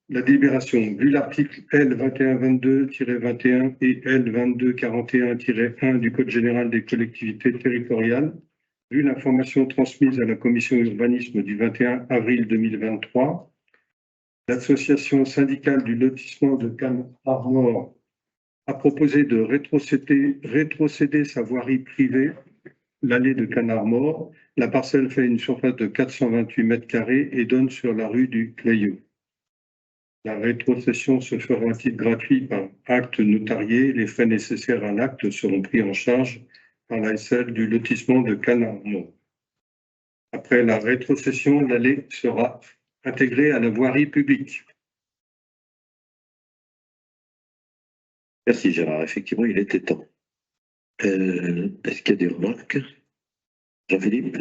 la délibération. Vu l'article L2122-21 et L2241-1 du Code général des collectivités territoriales, vu l'information transmise à la commission urbanisme du 21 avril 2023, l'association syndicale du lotissement de Cannes Armor a proposé de rétrocéder sa voirie privée, l'allée de Cannes Armor. La parcelle fait une surface de 428 mètres carrés et donne sur la rue du Clayeux. La rétrocession se fera à titre gratuit par acte notarié. Les frais nécessaires à l'acte seront pris en charge par la SL du lotissement de Cannes Armor. Après la rétrocession, l'allée sera intégrée à la voirie publique. Merci Gérard, effectivement, il était temps. Est-ce qu'il y a des remarques? Jean-Philippe?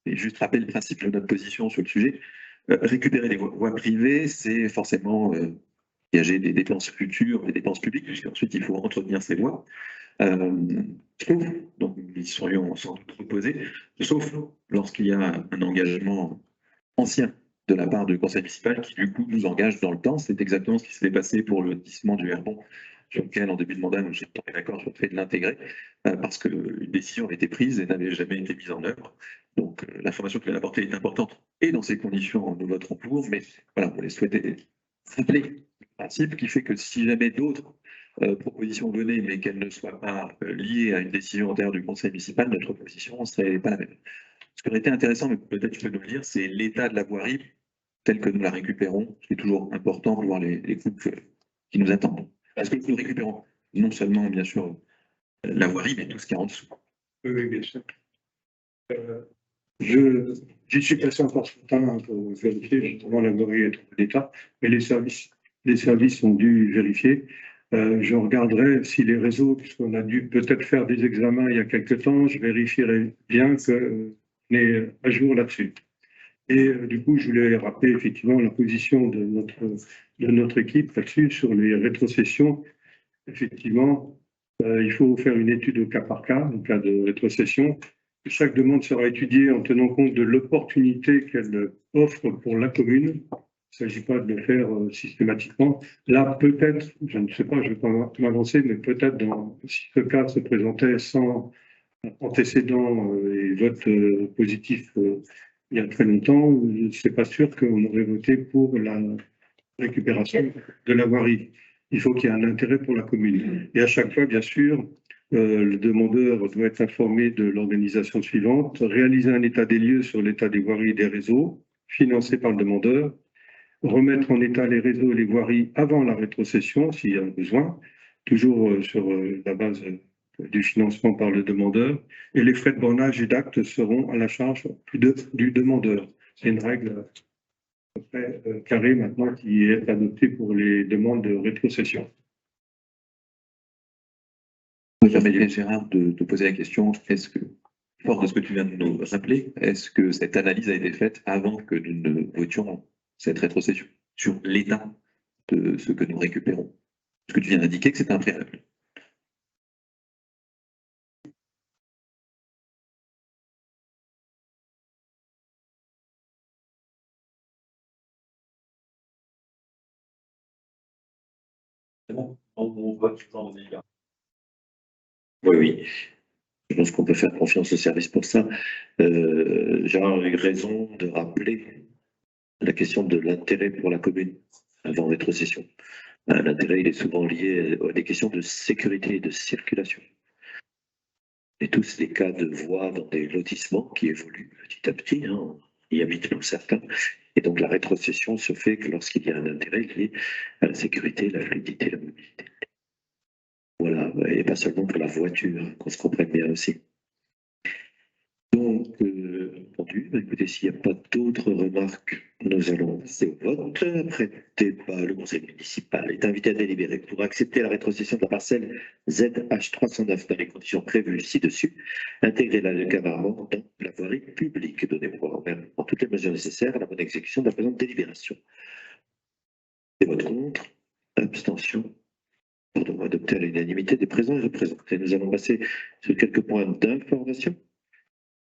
Et juste rappeler le principe de notre position sur le sujet. Récupérer les voies privées, c'est forcément engager des dépenses futures, des dépenses publiques, puisqu'ensuite il faut entretenir ces voies. Sauf, donc nous y serions sans doute opposés, sauf lorsqu'il y a un engagement ancien de la part du conseil municipal qui du coup nous engage dans le temps. C'est exactement ce qui s'était passé pour le lotissement du Herbon, sur lequel en début de mandat nous sommes tombés d'accord sur le fait de l'intégrer, parce qu'une décision avait été prise et n'avait jamais été mise en œuvre. Donc l'information que vous avez apportée est importante et dans ces conditions nous voterons pour, mais voilà, on voulait souhaiter rappeler le principe qui fait que si jamais d'autres propositions venaient, mais qu'elles ne soient pas liées à une décision antérieure du conseil municipal, notre position ne serait pas la même. Ce qui aurait été intéressant, mais peut-être tu peux nous le dire, c'est l'état de la voirie telle que nous la récupérons. C'est toujours important de voir les coupes qui nous attendent. Parce que nous récupérons non seulement, bien sûr, la voirie, mais tout ce qui est en dessous. Oui, bien sûr. J'y suis passé encore ce matin pour vérifier justement la voirie est en état, mais les services ont dû vérifier. Je regarderai si les réseaux, puisqu'on a dû peut-être faire des examens il y a quelque temps, je vérifierai bien qu'on est à jour là-dessus. Et du coup, je voulais rappeler effectivement la position de notre équipe là-dessus, sur les rétrocessions. Effectivement, il faut faire une étude au cas par cas, en cas de rétrocession. Chaque demande sera étudiée en tenant compte de l'opportunité qu'elle offre pour la commune. Il ne s'agit pas de le faire systématiquement. Là, peut-être, je ne sais pas, je ne vais pas m'avancer, mais peut-être si ce cas se présentait sans antécédent et vote positif il y a très longtemps, je ne suis pas sûr qu'on aurait voté pour la récupération de la voirie. Il faut qu'il y ait un intérêt pour la commune. Et à chaque fois, bien sûr, le demandeur doit être informé de l'organisation suivante, réaliser un état des lieux sur l'état des voiries et des réseaux, financé par le demandeur, remettre en état les réseaux et les voiries avant la rétrocession, s'il y a besoin, toujours sur la base du financement par le demandeur, et les frais de bornage et d'actes seront à la charge du demandeur. C'est une règle très carrée maintenant qui est adoptée pour les demandes de rétrocession. Je me permets, Gérard, de poser la question, est-ce que, fort de ce que tu viens de nous rappeler, est-ce que cette analyse a été faite avant que nous ne votions cette rétrocession sur l'état de ce que nous récupérons? Parce que tu viens d'indiquer que c'est un préalable. Oui, oui. Je pense qu'on peut faire confiance au service pour ça. Gérard a eu raison de rappeler la question de l'intérêt pour la commune avant rétrocession. L'intérêt, il est souvent lié à des questions de sécurité et de circulation. Et tous les cas de voies dans des lotissements qui évoluent petit à petit, hein, on y habite pour certains. Et donc la rétrocession se fait que lorsqu'il y a un intérêt lié à la sécurité, la fluidité, la mobilité. Voilà, et pas seulement pour la voiture, qu'on se comprenne bien aussi. Donc, entendu, écoutez, s'il n'y a pas d'autres remarques, nous allons passer au vote. Après débat, le conseil municipal est invité à délibérer pour accepter la rétrocession de la parcelle ZH309 dans les conditions prévues ci-dessus, intégrer la Camargue dans la voirie publique, donnée pour en toutes les mesures nécessaires à la bonne exécution de la présente délibération. Des votes contre, abstention. Pardon, adopté à l'unanimité des présents et représentés. Nous allons passer sur quelques points d'information.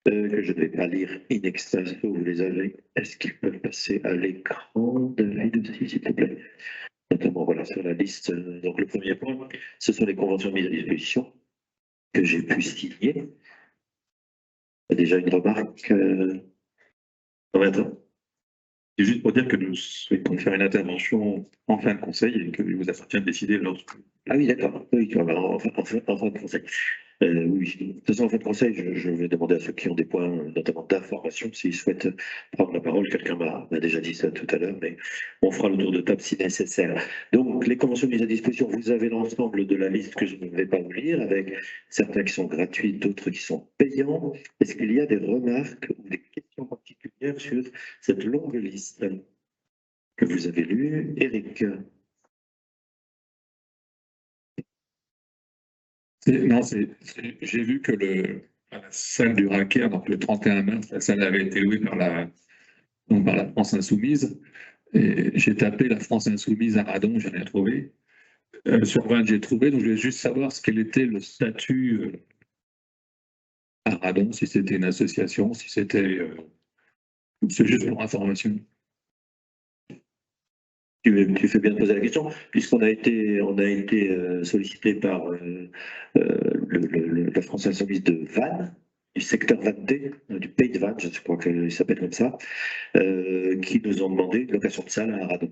que je ne vais pas lire in extenso, vous les avez. Est-ce qu'ils peuvent passer à l'écran, David, aussi, s'il te plaît? Notamment, voilà, sur la liste. Donc, le premier point, ce sont les conventions de mise à disposition que j'ai pu signer. Il y a déjà une remarque. Non, mais attends. C'est juste pour dire que nous souhaitons faire une intervention en fin de conseil et que vous appartient de décider lorsque. Ah oui, d'accord. Oui, tu vois, en fin de conseil. Oui, de toute façon, en fin de conseil, je vais demander à ceux qui ont des points, notamment d'information, s'ils souhaitent prendre la parole. Quelqu'un m'a déjà dit ça tout à l'heure, mais on fera le tour de table si nécessaire. Donc, les conventions mises à disposition, vous avez l'ensemble de la liste que je ne vais pas vous lire, avec certains qui sont gratuits, d'autres qui sont payants. Est-ce qu'il y a des remarques ou des questions particulières sur cette longue liste que vous avez lue, Eric? Non, j'ai vu que la salle du Raquer, donc le 31 mars, la salle avait été louée par la France Insoumise. Et j'ai tapé la France Insoumise à Radon, j'en ai trouvé. Sur 20, j'ai trouvé, donc je voulais juste savoir quel était le statut à Radon, si c'était une association, si c'était. C'est juste pour information. Tu fais bien de poser la question, puisqu'on a été sollicité par la France Insoumise de Vannes, du secteur Vannetais, du pays de Vannes, je crois qu'il s'appelle comme ça, qui nous ont demandé une location de salle à Radon.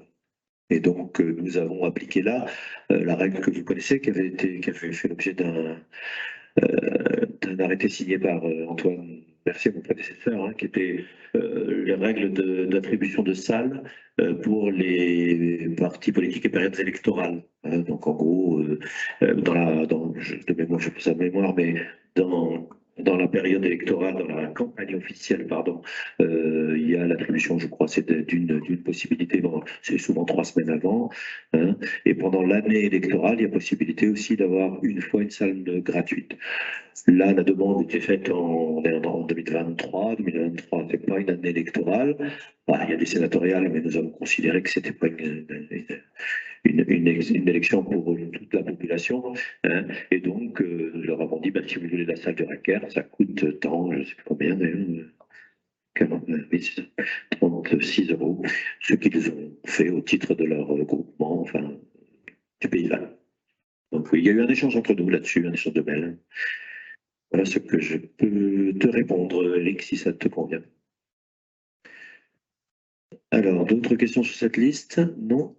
Et donc, nous avons appliqué là la règle que vous connaissez, qui avait fait l'objet d'un arrêté signé par Antoine Mercier, mon prédécesseur, hein, qui était les règles d'attribution de salles pour les partis politiques et périodes électorales. Donc, en gros, de mémoire, je fais ça de mémoire, mais dans la période électorale, dans la campagne officielle, pardon, il y a l'attribution, je crois, c'est d'une possibilité, bon, c'est souvent 3 semaines avant, hein, et pendant l'année électorale, il y a possibilité aussi d'avoir une fois une salle gratuite. Là, la demande était faite en 2023. 2023, c'est pas une année électorale. Bah, il y a des sénatoriales, mais nous avons considéré que c'était pas une élection pour toute la population. Hein, et donc, nous leur avons dit, bah, si vous voulez la salle de Raquer, ça coûte tant, je ne sais plus combien d'ailleurs, 36 €, ce qu'ils ont fait au titre de leur groupement, enfin, du Pays de Vannes. Donc oui, il y a eu un échange entre nous là-dessus, un échange de mails. Voilà ce que je peux te répondre, Eric, si ça te convient. Alors, d'autres questions sur cette liste? Non?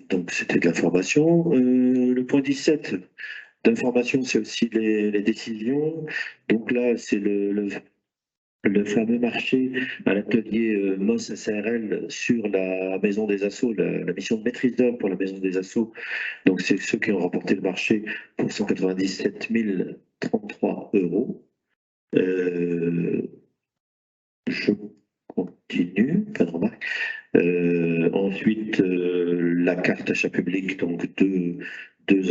Donc, c'était de l'information. Le point 17 d'information, c'est aussi les décisions. Donc là, c'est le fameux marché à l'atelier MOS SARL sur la maison des Assauts, la mission de maîtrise d'œuvre pour la maison des Assauts. Donc, c'est ceux qui ont remporté le marché pour 197 033 €. Je continue, pas de remarque. Ensuite, la carte achat public, donc deux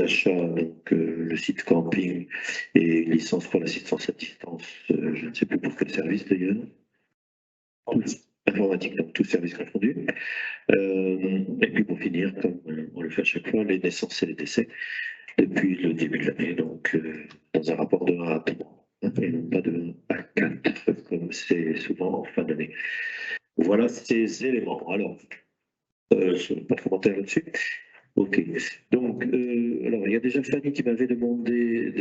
achats, donc le site camping et licence pour l'assistance à distance, je ne sais plus pour quel service d'ailleurs. Informatique, donc tout service confondu. Et puis pour finir, comme on le fait à chaque fois, les naissances et les décès depuis le début de l'année, donc dans un rapport de 1 à 3. Et non pas de 1 à 4, comme c'est souvent en fin d'année. Voilà ces éléments. Alors, pas de commentaire là-dessus. Ok. Donc, alors, il y a déjà Fanny qui m'avait demandé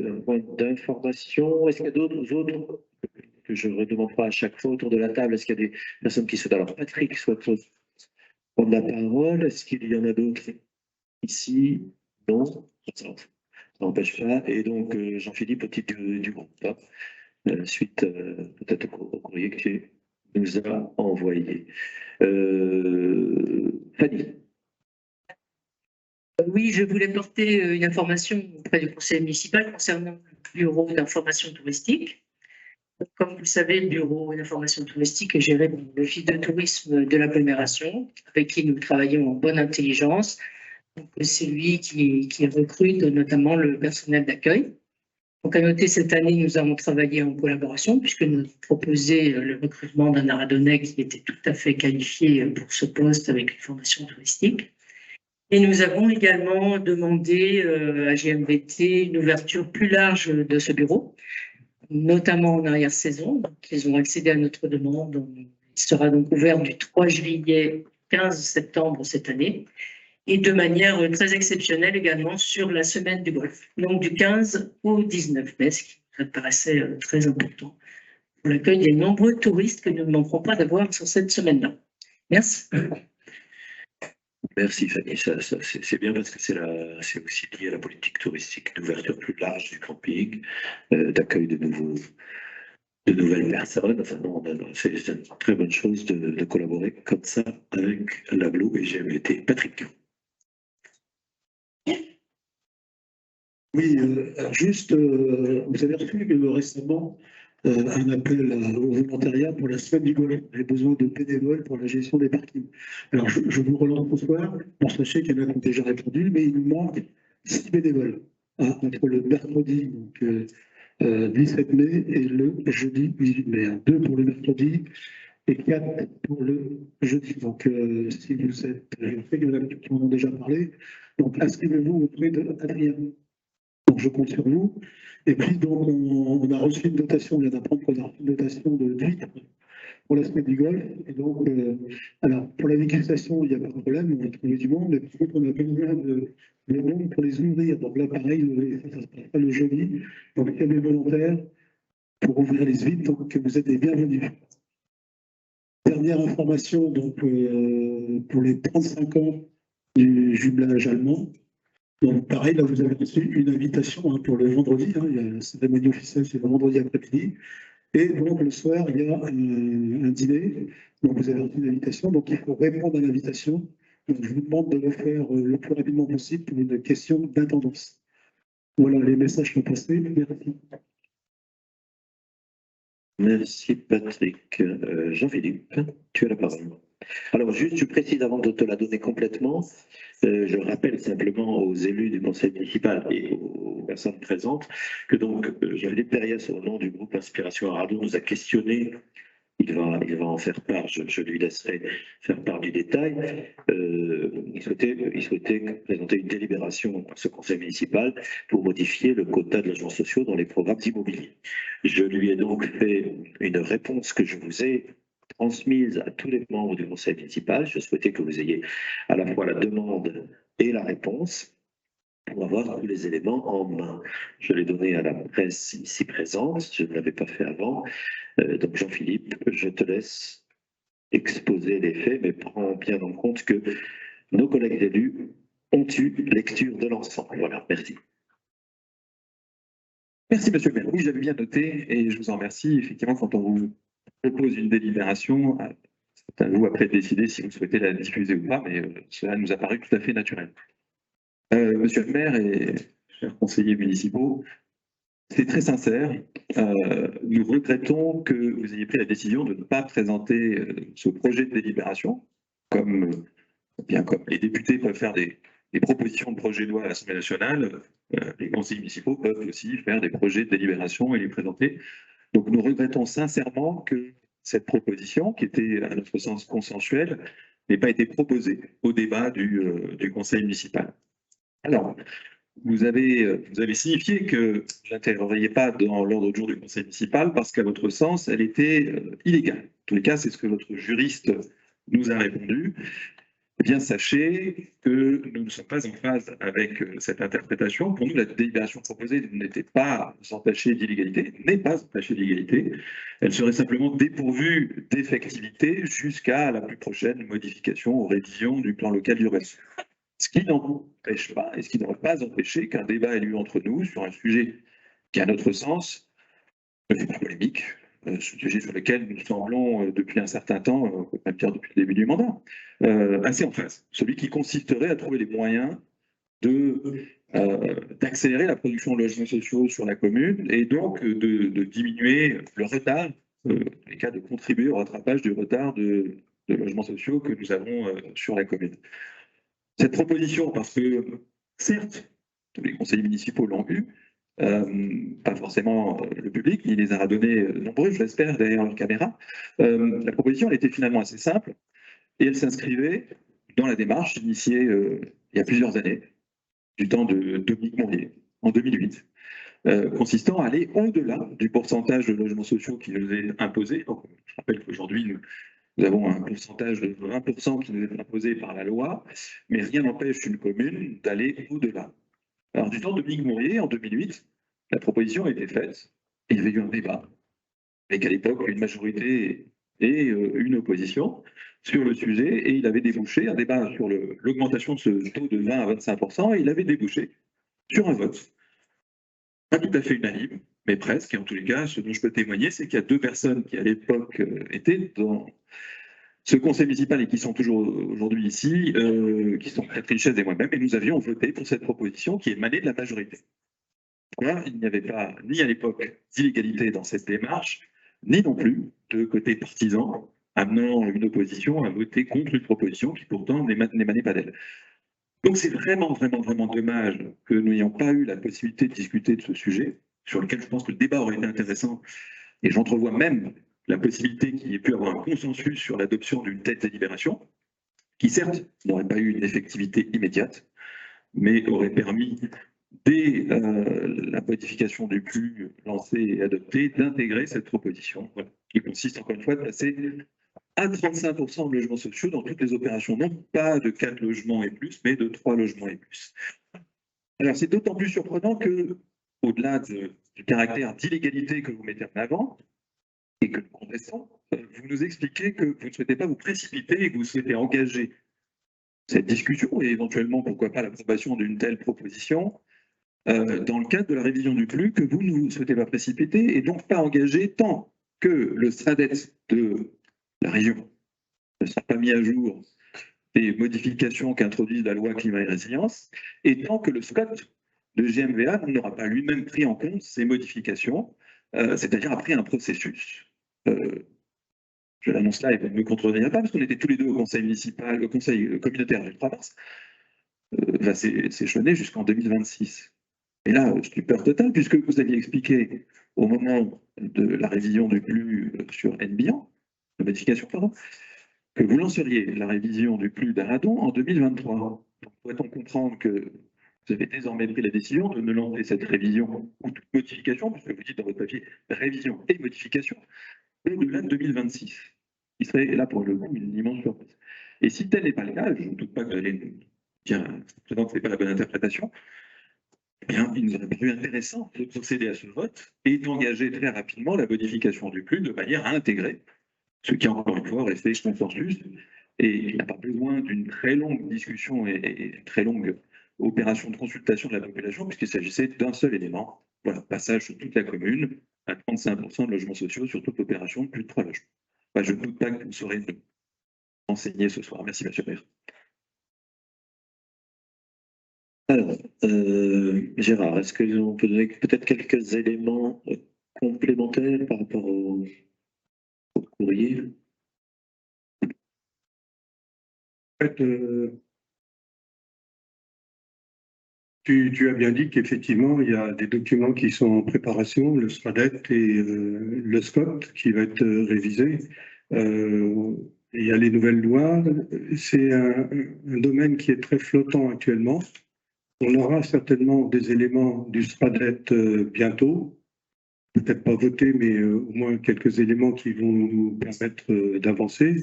un point d'information. Est-ce qu'il y a d'autres autres que je ne redemande pas à chaque fois autour de la table? Est-ce qu'il y a des personnes qui souhaitent? Alors, Patrick souhaite prendre la parole. Est-ce qu'il y en a d'autres ici? Non? Ça n'empêche pas. Et donc, Jean-Philippe, au titre du groupe, suite peut-être au courrier que tu nous as envoyé. Fanny. Oui, je voulais porter une information auprès du conseil municipal concernant le bureau d'information touristique. Comme vous le savez, le bureau d'information touristique est géré par l'Office de tourisme de l'agglomération, avec qui nous travaillons en bonne intelligence. C'est lui qui recrute notamment le personnel d'accueil. Donc, à noter, cette année, nous avons travaillé en collaboration puisque nous proposé le recrutement d'un Aradonnais qui était tout à fait qualifié pour ce poste avec une formation touristique. Et nous avons également demandé à GMBT une ouverture plus large de ce bureau, notamment en arrière-saison. Donc, ils ont accédé à notre demande. Il sera donc ouvert du 3 juillet au 15 septembre cette année. Et de manière très exceptionnelle également sur la semaine du golf, donc du 15 au 19 mai, ce qui me paraissait très important pour l'accueil des nombreux touristes que nous ne manquerons pas d'avoir sur cette semaine-là. Merci. Merci Fanny, c'est bien parce que c'est aussi lié à la politique touristique d'ouverture plus large du camping, d'accueil de nouvelles personnes. Enfin, c'est une très bonne chose de collaborer comme ça avec l'ABLO et GMT. Patrick. Oui, juste, vous avez reçu récemment un appel au volontariat pour la semaine du golf. J'ai besoin de bénévoles pour la gestion des parkings. Alors, je vous relance ce soir pour sachez qu'il y en a qui ont déjà répondu, mais il nous manque 6 bénévoles entre le mercredi donc, 17 mai et le jeudi 18 mai. 2 pour le mercredi et 4 pour le jeudi. Donc, si vous êtes, je sais qu'il y en a qui m'en ont déjà parlé, donc inscrivez-vous auprès d'Adrien. Donc, je compte sur vous. Et puis, donc, on a reçu une dotation, on vient d'apprendre qu'on a reçu une dotation de 8 pour la semaine du golf. Et donc, alors, pour la dégustation, il n'y a pas de problème, on va trouver du monde, mais par contre, on a besoin de monde pour les ouvrir. Donc là, pareil, ça se passe pas le jeudi. Donc, il y a des volontaires pour ouvrir les huîtres, donc vous êtes les bienvenus. Dernière information, donc, pour les 35 ans du jumelage allemand. Donc, pareil, là, vous avez reçu une invitation pour le vendredi. Il y a la cérémonie officielle, c'est le vendredi après-midi. Et donc, le soir, il y a un dîner. Donc, vous avez reçu une invitation. Donc, il faut répondre à l'invitation. Donc, je vous demande de le faire le plus rapidement possible pour une question d'intendance. Voilà, les messages sont passés. Merci. Merci Patrick. Jean-Philippe, tu as la parole. Alors juste, je précise avant de te la donner complètement, je rappelle simplement aux élus du conseil municipal et aux personnes présentes que donc Jean-Philippe Périas, au nom du groupe Inspiration Arado, nous a questionné. Il va en faire part, je lui laisserai faire part du détail. Il souhaitait présenter une délibération à ce conseil municipal pour modifier le quota de logements sociaux dans les programmes immobiliers. Je lui ai donc fait une réponse que je vous ai transmise à tous les membres du conseil municipal. Je souhaitais que vous ayez à la fois la demande et la réponse pour avoir tous les éléments en main. Je l'ai donné à la presse ici présente, je ne l'avais pas fait avant. Donc Jean-Philippe, je te laisse exposer les faits, mais prends bien en compte que nos collègues élus ont eu lecture de l'ensemble. Voilà, merci. Merci, monsieur le maire. Oui, j'avais bien noté et je vous en remercie. Effectivement, quand on vous propose une délibération, c'est à vous après de décider si vous souhaitez la diffuser ou pas, mais cela nous a paru tout à fait naturel. Monsieur le maire et chers conseillers municipaux, c'est très sincère. Nous regrettons que vous ayez pris la décision de ne pas présenter ce projet de délibération, comme les députés peuvent faire des propositions de projet de loi à l'Assemblée nationale, les conseillers municipaux peuvent aussi faire des projets de délibération et les présenter. Donc nous regrettons sincèrement que cette proposition, qui était à notre sens consensuelle, n'ait pas été proposée au débat du conseil municipal. Alors, vous avez signifié que vous n'intégreriez pas dans l'ordre du jour du conseil municipal parce qu'à votre sens, elle était illégale. En tous les cas, c'est ce que votre juriste nous a répondu. Eh bien, sachez que nous ne sommes pas en phase avec cette interprétation. Pour nous, la délibération proposée n'était pas entachée d'illégalité, n'est pas entachée d'illégalité. Elle serait simplement dépourvue d'effectivité jusqu'à la plus prochaine modification ou révision du plan local d'urbanisme. Ce qui n'empêche pas, et ce qui n'aurait pas empêché qu'un débat ait lieu entre nous sur un sujet qui, à notre sens, ne fait pas polémique, sujet sur lequel nous semblons, depuis un certain temps, on peut même dire depuis le début du mandat, assez en phase. Celui qui consisterait à trouver les moyens d'accélérer la production de logements sociaux sur la commune et donc de diminuer le retard, dans les cas de contribuer au rattrapage du retard de logements sociaux que nous avons sur la commune. Cette proposition, parce que, certes, tous les conseillers municipaux l'ont eu, pas forcément le public, il les a donnés nombreux, je l'espère, derrière leur caméra. La proposition, elle était finalement assez simple et elle s'inscrivait dans la démarche initiée il y a plusieurs années, du temps de Dominique Monnier, en 2008. consistant à aller au-delà du pourcentage de logements sociaux qui nous est imposé. Donc, je rappelle qu'aujourd'hui, nous avons un pourcentage de 20% qui nous est imposé par la loi, mais rien n'empêche une commune d'aller au-delà. Alors, du temps de Dominique Mourier, en 2008, la proposition a été faite, et il y avait eu un débat, avec à l'époque une majorité et une opposition sur le sujet, et il avait débouché un débat sur l'augmentation de ce taux de 20 à 25%, et il avait débouché sur un vote. Pas tout à fait unanime, mais presque, et en tous les cas, ce dont je peux témoigner, c'est qu'il y a 2 personnes qui, à l'époque, étaient dans ce conseil municipal et qui sont toujours aujourd'hui ici, qui sont Catherine Chaise et moi-même, et nous avions voté pour cette proposition qui émanait de la majorité. Là, il n'y avait pas, ni à l'époque, d'illégalité dans cette démarche, ni non plus de côté partisan, amenant une opposition à voter contre une proposition qui pourtant n'émanait pas d'elle. Donc c'est vraiment, vraiment, vraiment dommage que nous n'ayons pas eu la possibilité de discuter de ce sujet, sur lequel je pense que le débat aurait été intéressant, et j'entrevois même la possibilité qu'il y ait pu avoir un consensus sur l'adoption d'une telle délibération, qui certes n'aurait pas eu une effectivité immédiate, mais aurait permis, dès la modification du PLU lancée et adoptée, d'intégrer cette proposition, voilà, qui consiste encore une fois de passer à 35% de logements sociaux dans toutes les opérations, non pas de 4 logements et plus, mais de 3 logements et plus. Alors c'est d'autant plus surprenant que, au-delà du caractère d'illégalité que vous mettez en avant, et que nous contestons, vous nous expliquez que vous ne souhaitez pas vous précipiter et que vous souhaitez engager cette discussion et éventuellement, pourquoi pas, l'approbation d'une telle proposition dans le cadre de la révision du PLU, que vous ne souhaitez pas précipiter et donc pas engager tant que le SRADET de la région ne sera pas mis à jour des modifications qu'introduit la loi climat et résilience, et tant que le SCOT de GMVA n'aura pas lui-même pris en compte ces modifications, c'est-à-dire après un processus. Je l'annonce là et vous ne me contredirez pas, parce qu'on était tous les deux au conseil municipal, au conseil communautaire du 3 mars, va s'échelonner jusqu'en 2026. Et là, stupeur totale, puisque vous aviez expliqué au moment de la révision du PLU sur NBIAN, la modification, pardon, que vous lanceriez la révision du PLU d'Aradon en 2023. Donc, pourrait-on comprendre que vous avez désormais pris la décision de ne lancer cette révision ou toute modification, puisque vous dites dans votre papier révision et modification, au-delà de 2026, qui serait là pour le coup une immense surprise. Et si tel n'est pas le cas, je ne doute pas que vous allez nous dire que ce n'est pas la bonne interprétation, eh bien, il nous aurait paru intéressant de procéder à ce vote et d'engager très rapidement la modification du PLU de manière à intégrer ce qui, encore une fois, aurait fait consensus. Et il n'y a pas besoin d'une très longue discussion et une très longue opération de consultation de la population, puisqu'il s'agissait d'un seul élément. Voilà, passage sur toute la commune à 35% de logements sociaux sur toute opération de plus de 3 logements. Enfin, je ne doute pas que vous saurez nous enseigner ce soir. Merci, monsieur le maire. Alors, Gérard, est-ce qu'on peut donner peut-être quelques éléments complémentaires par rapport au courrier? En fait, tu as bien dit qu'effectivement, il y a des documents qui sont en préparation, le SRADET et le SCOT qui va être révisé. Il y a les nouvelles lois. C'est un domaine qui est très flottant actuellement. On aura certainement des éléments du SRADET bientôt. Peut-être pas votés, mais au moins quelques éléments qui vont nous permettre d'avancer.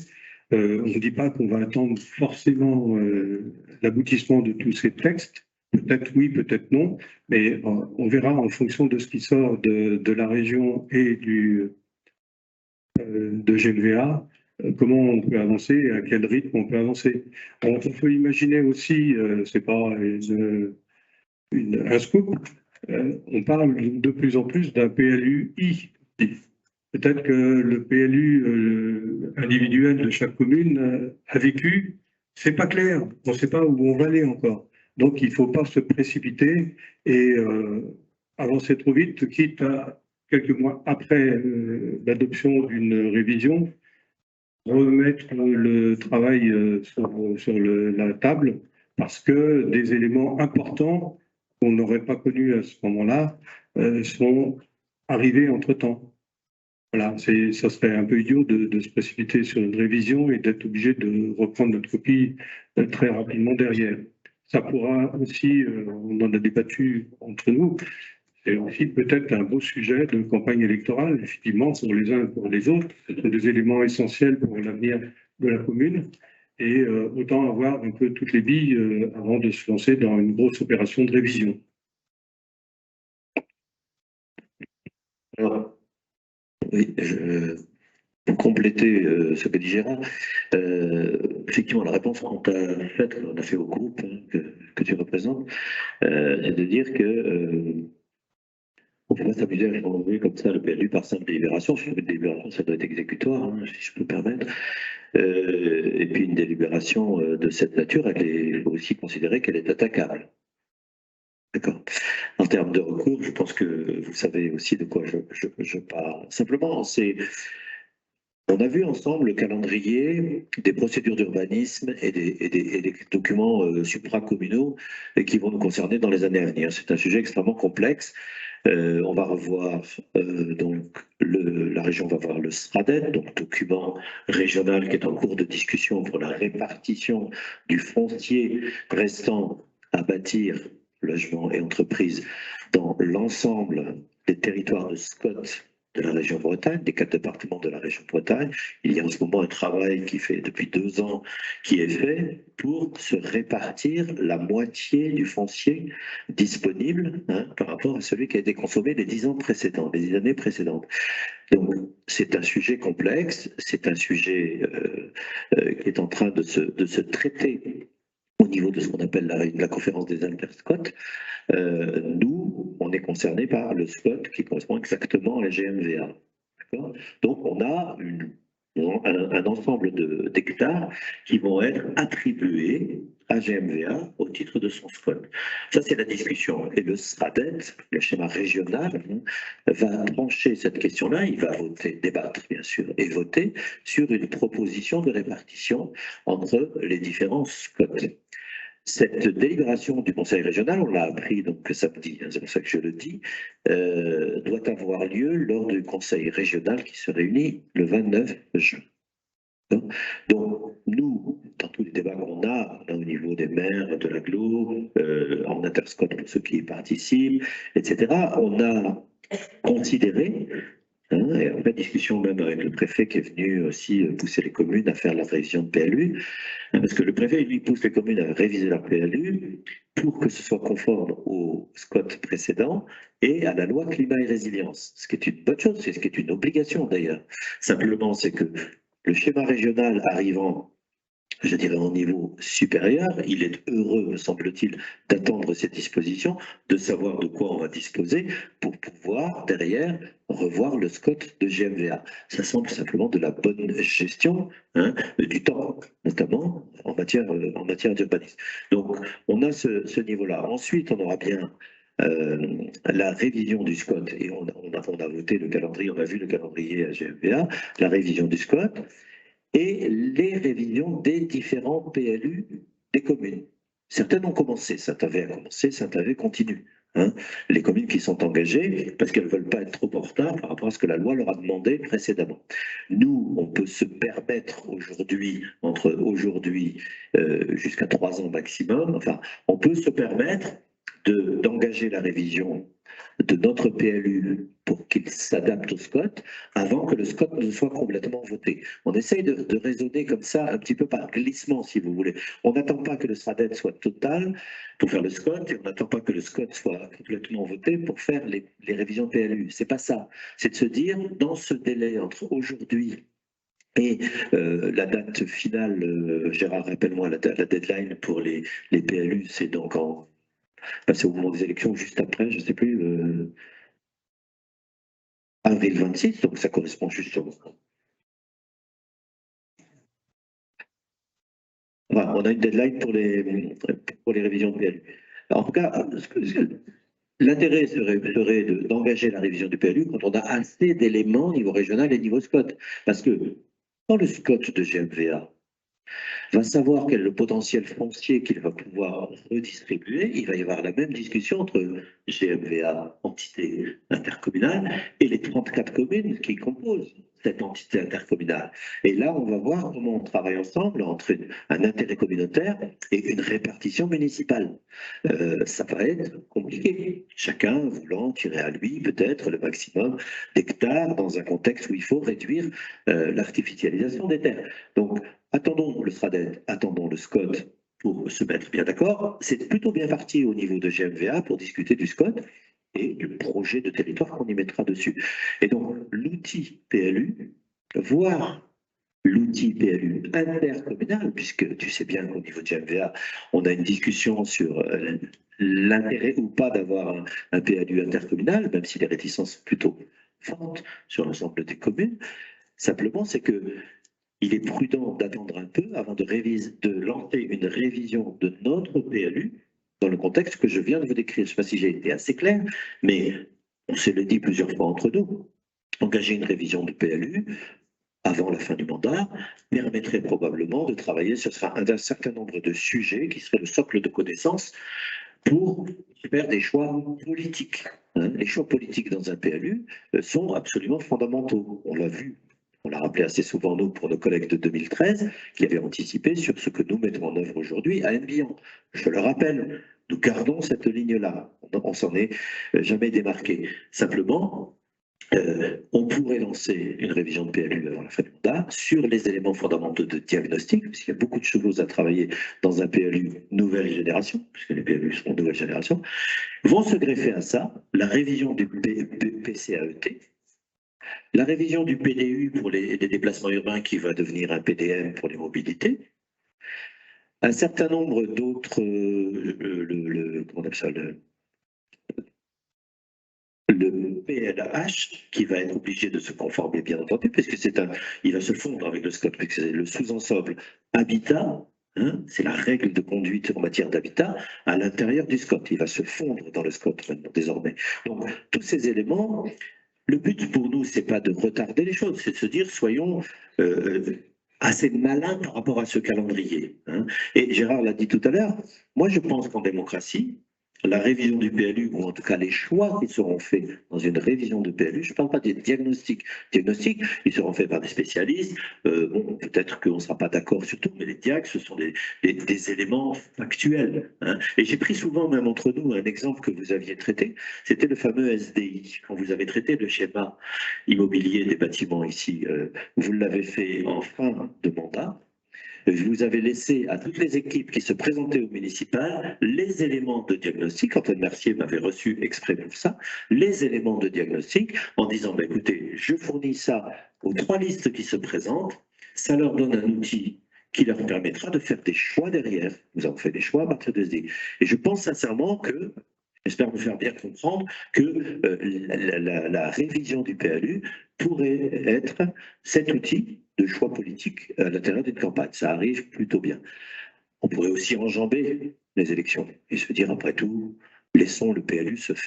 On ne dit pas qu'on va attendre forcément l'aboutissement de tous ces textes. Peut-être oui, peut-être non, mais on verra en fonction de ce qui sort de la région et de GMVA, comment on peut avancer et à quel rythme on peut avancer. On peut imaginer aussi, c'est pas un scoop, on parle de plus en plus d'un PLU-I. Peut-être que le PLU individuel de chaque commune a vécu, c'est pas clair, on ne sait pas où on va aller encore. Donc il ne faut pas se précipiter et avancer trop vite, quitte à quelques mois après l'adoption d'une révision, remettre le travail sur la table, parce que des éléments importants qu'on n'aurait pas connus à ce moment-là sont arrivés entre-temps. Voilà, ça serait un peu idiot de se précipiter sur une révision et d'être obligé de reprendre notre copie très rapidement derrière. Ça pourra aussi, on en a débattu entre nous, c'est aussi peut-être un beau sujet de campagne électorale, effectivement, pour les uns et pour les autres. Ce sont des éléments essentiels pour l'avenir de la commune. Et autant avoir un peu toutes les billes avant de se lancer dans une grosse opération de révision. Alors, oui, pour compléter ce que dit Gérard, effectivement, la réponse qu'on a fait au groupe que tu représentes, c'est de dire que on ne peut pas s'amuser à changer comme ça le PLU par simple délibération. Sur une délibération, ça doit être exécutoire, hein, si je peux me permettre. Et puis une délibération de cette nature, elle est aussi considérée qu'elle est attaquable. D'accord. En termes de recours, je pense que vous savez aussi de quoi je parle. Simplement, on a vu ensemble le calendrier des procédures d'urbanisme et des documents supracommunaux qui vont nous concerner dans les années à venir. C'est un sujet extrêmement complexe. On va revoir, la région va voir le SRADET, donc document régional qui est en cours de discussion pour la répartition du foncier restant à bâtir, logements et entreprises, dans l'ensemble des territoires de SCOT de la région Bretagne, des 4 départements de la région Bretagne. Il y a en ce moment un travail qui fait depuis 2 ans qui est fait pour se répartir la moitié du foncier disponible par rapport à celui qui a été consommé les 10 ans précédents, les 10 années précédentes. Donc c'est un sujet complexe, c'est un sujet qui est en train de se traiter au niveau de ce qu'on appelle la conférence des interscots. Nous, on est concerné par le SCOT qui correspond exactement à la GMVA. Donc, on a un ensemble d'hectares qui vont être attribués à GMVA au titre de son SCOT. Ça, c'est la discussion. Et le SRADET, le schéma régional, va trancher cette question-là. Il va voter, débattre, bien sûr, et voter sur une proposition de répartition entre les différents SCOT. Cette délibération du Conseil régional, on l'a appris donc samedi, c'est pour ça que je le dis, doit avoir lieu lors du Conseil régional qui se réunit le 29 juin. Donc, nous, dans tous les débats qu'on a au niveau des maires, de l'agglo, en interscot pour ceux qui y participent, etc., on a considéré, et en fait, discussion même avec le préfet qui est venu aussi pousser les communes à faire la révision de PLU, parce que le préfet, lui, pousse les communes à réviser leur PLU pour que ce soit conforme au SCOT précédent et à la loi climat et résilience, ce qui est une bonne chose, c'est ce qui est une obligation d'ailleurs. Simplement, c'est que le schéma régional arrivant, je dirais, au niveau supérieur, il est heureux, me semble-t-il, d'attendre ces dispositions, de savoir de quoi on va disposer pour pouvoir, derrière, revoir le SCOT de GMVA. Ça semble simplement de la bonne gestion du temps, notamment en matière d'urbanisme. Donc, on a ce niveau-là. Ensuite, on aura bien la révision du SCOT, et on a voté le calendrier, on a vu le calendrier à GMVA, la révision du SCOT, et les révisions des différents PLU des communes. Certaines ont commencé, Saint-Avé a commencé, Saint-Avé continue. Les communes qui sont engagées, parce qu'elles ne veulent pas être trop en retard par rapport à ce que la loi leur a demandé précédemment. Nous, on peut se permettre aujourd'hui, entre aujourd'hui jusqu'à 3 ans maximum, enfin, on peut se permettre d'engager la révision de notre PLU pour qu'il s'adapte au SCOT avant que le SCOT ne soit complètement voté. On essaye de raisonner comme ça, un petit peu par glissement, si vous voulez. On n'attend pas que le SRADET soit total pour faire le SCOT, et on n'attend pas que le SCOT soit complètement voté pour faire les révisions PLU. C'est pas ça. C'est de se dire, dans ce délai entre aujourd'hui et la date finale, Gérard, rappelle-moi, la deadline pour les PLU, c'est donc c'est au moment des élections, juste après, je ne sais plus, avril 26, donc ça correspond justement. Voilà, on a une deadline pour les révisions de PLU. Alors, en tout cas, l'intérêt serait d'engager la révision du PLU quand on a assez d'éléments au niveau régional et niveau SCOT. Parce que quand le SCOT de GMVA va savoir quel est le potentiel foncier qu'il va pouvoir redistribuer, il va y avoir la même discussion entre GMVA, entité intercommunale, et les 34 communes qui composent cette entité intercommunale. Et là, on va voir comment on travaille ensemble entre un intérêt communautaire et une répartition municipale. Ça va être compliqué. Chacun voulant tirer à lui peut-être le maximum d'hectares dans un contexte où il faut réduire l'artificialisation des terres. Donc, attendons le SRADET, attendons le SCOT pour se mettre bien d'accord. C'est plutôt bien parti au niveau de GMVA pour discuter du SCOT et du projet de territoire qu'on y mettra dessus. Et donc, l'outil PLU, voire l'outil PLU intercommunal, puisque tu sais bien qu'au niveau de GMVA, on a une discussion sur l'intérêt ou pas d'avoir un PLU intercommunal, même si les réticences sont plutôt fortes sur l'ensemble des communes. Simplement, c'est que il est prudent d'attendre un peu avant de lancer une révision de notre PLU dans le contexte que je viens de vous décrire. Je ne sais pas si j'ai été assez clair, mais on se le dit plusieurs fois entre nous. Engager une révision du PLU avant la fin du mandat permettrait probablement de travailler sur un certain nombre de sujets qui seraient le socle de connaissances pour faire des choix politiques. Les choix politiques dans un PLU sont absolument fondamentaux. On l'a vu. On l'a rappelé assez souvent, nous, pour nos collègues de 2013, qui avaient anticipé sur ce que nous mettons en œuvre aujourd'hui à Envion. Je le rappelle, nous gardons cette ligne-là. On s'en est jamais démarqué. Simplement, on pourrait lancer une révision de PLU avant la fin du mandat sur les éléments fondamentaux de diagnostic, puisqu'il y a beaucoup de choses à travailler dans un PLU nouvelle génération, puisque les PLU seront nouvelle génération. Vont se greffer à ça la révision du PCAET, la révision du PDU pour les déplacements urbains qui va devenir un PDM pour les mobilités, un certain nombre d'autres, comment on appelle ça, le PLH qui va être obligé de se conformer bien entendu, puisque il va se fondre avec le SCOT, puisque c'est le sous-ensemble habitat. C'est la règle de conduite en matière d'habitat à l'intérieur du SCOT. Il va se fondre dans le SCOT maintenant, désormais. Donc, tous ces éléments. Le but pour nous, c'est pas de retarder les choses, c'est de se dire soyons assez malins par rapport à ce calendrier. Et Gérard l'a dit tout à l'heure, moi je pense qu'en démocratie, la révision du PLU, ou en tout cas les choix qui seront faits dans une révision de PLU, je ne parle pas des diagnostics. Diagnostics, ils seront faits par des spécialistes. Bon, peut-être qu'on ne sera pas d'accord sur tout, mais les diags, ce sont des éléments factuels. Et j'ai pris souvent, même entre nous, un exemple que vous aviez traité, c'était le fameux SDI. Quand vous avez traité le schéma immobilier des bâtiments ici, vous l'avez fait en fin de mandat. Vous avez laissé à toutes les équipes qui se présentaient au municipal les éléments de diagnostic. Antoine Mercier m'avait reçu exprès pour ça, les éléments de diagnostic en disant écoutez, je fournis ça aux 3 listes qui se présentent, ça leur donne un outil qui leur permettra de faire des choix derrière. Nous avons fait des choix à partir de ce SDI. Et je pense sincèrement que, j'espère vous faire bien comprendre, que la révision du PLU pourrait être cet outil de choix politique à l'intérieur d'une campagne. Ça arrive plutôt bien. On pourrait aussi enjamber les élections et se dire, après tout, laissons le PLU se faire.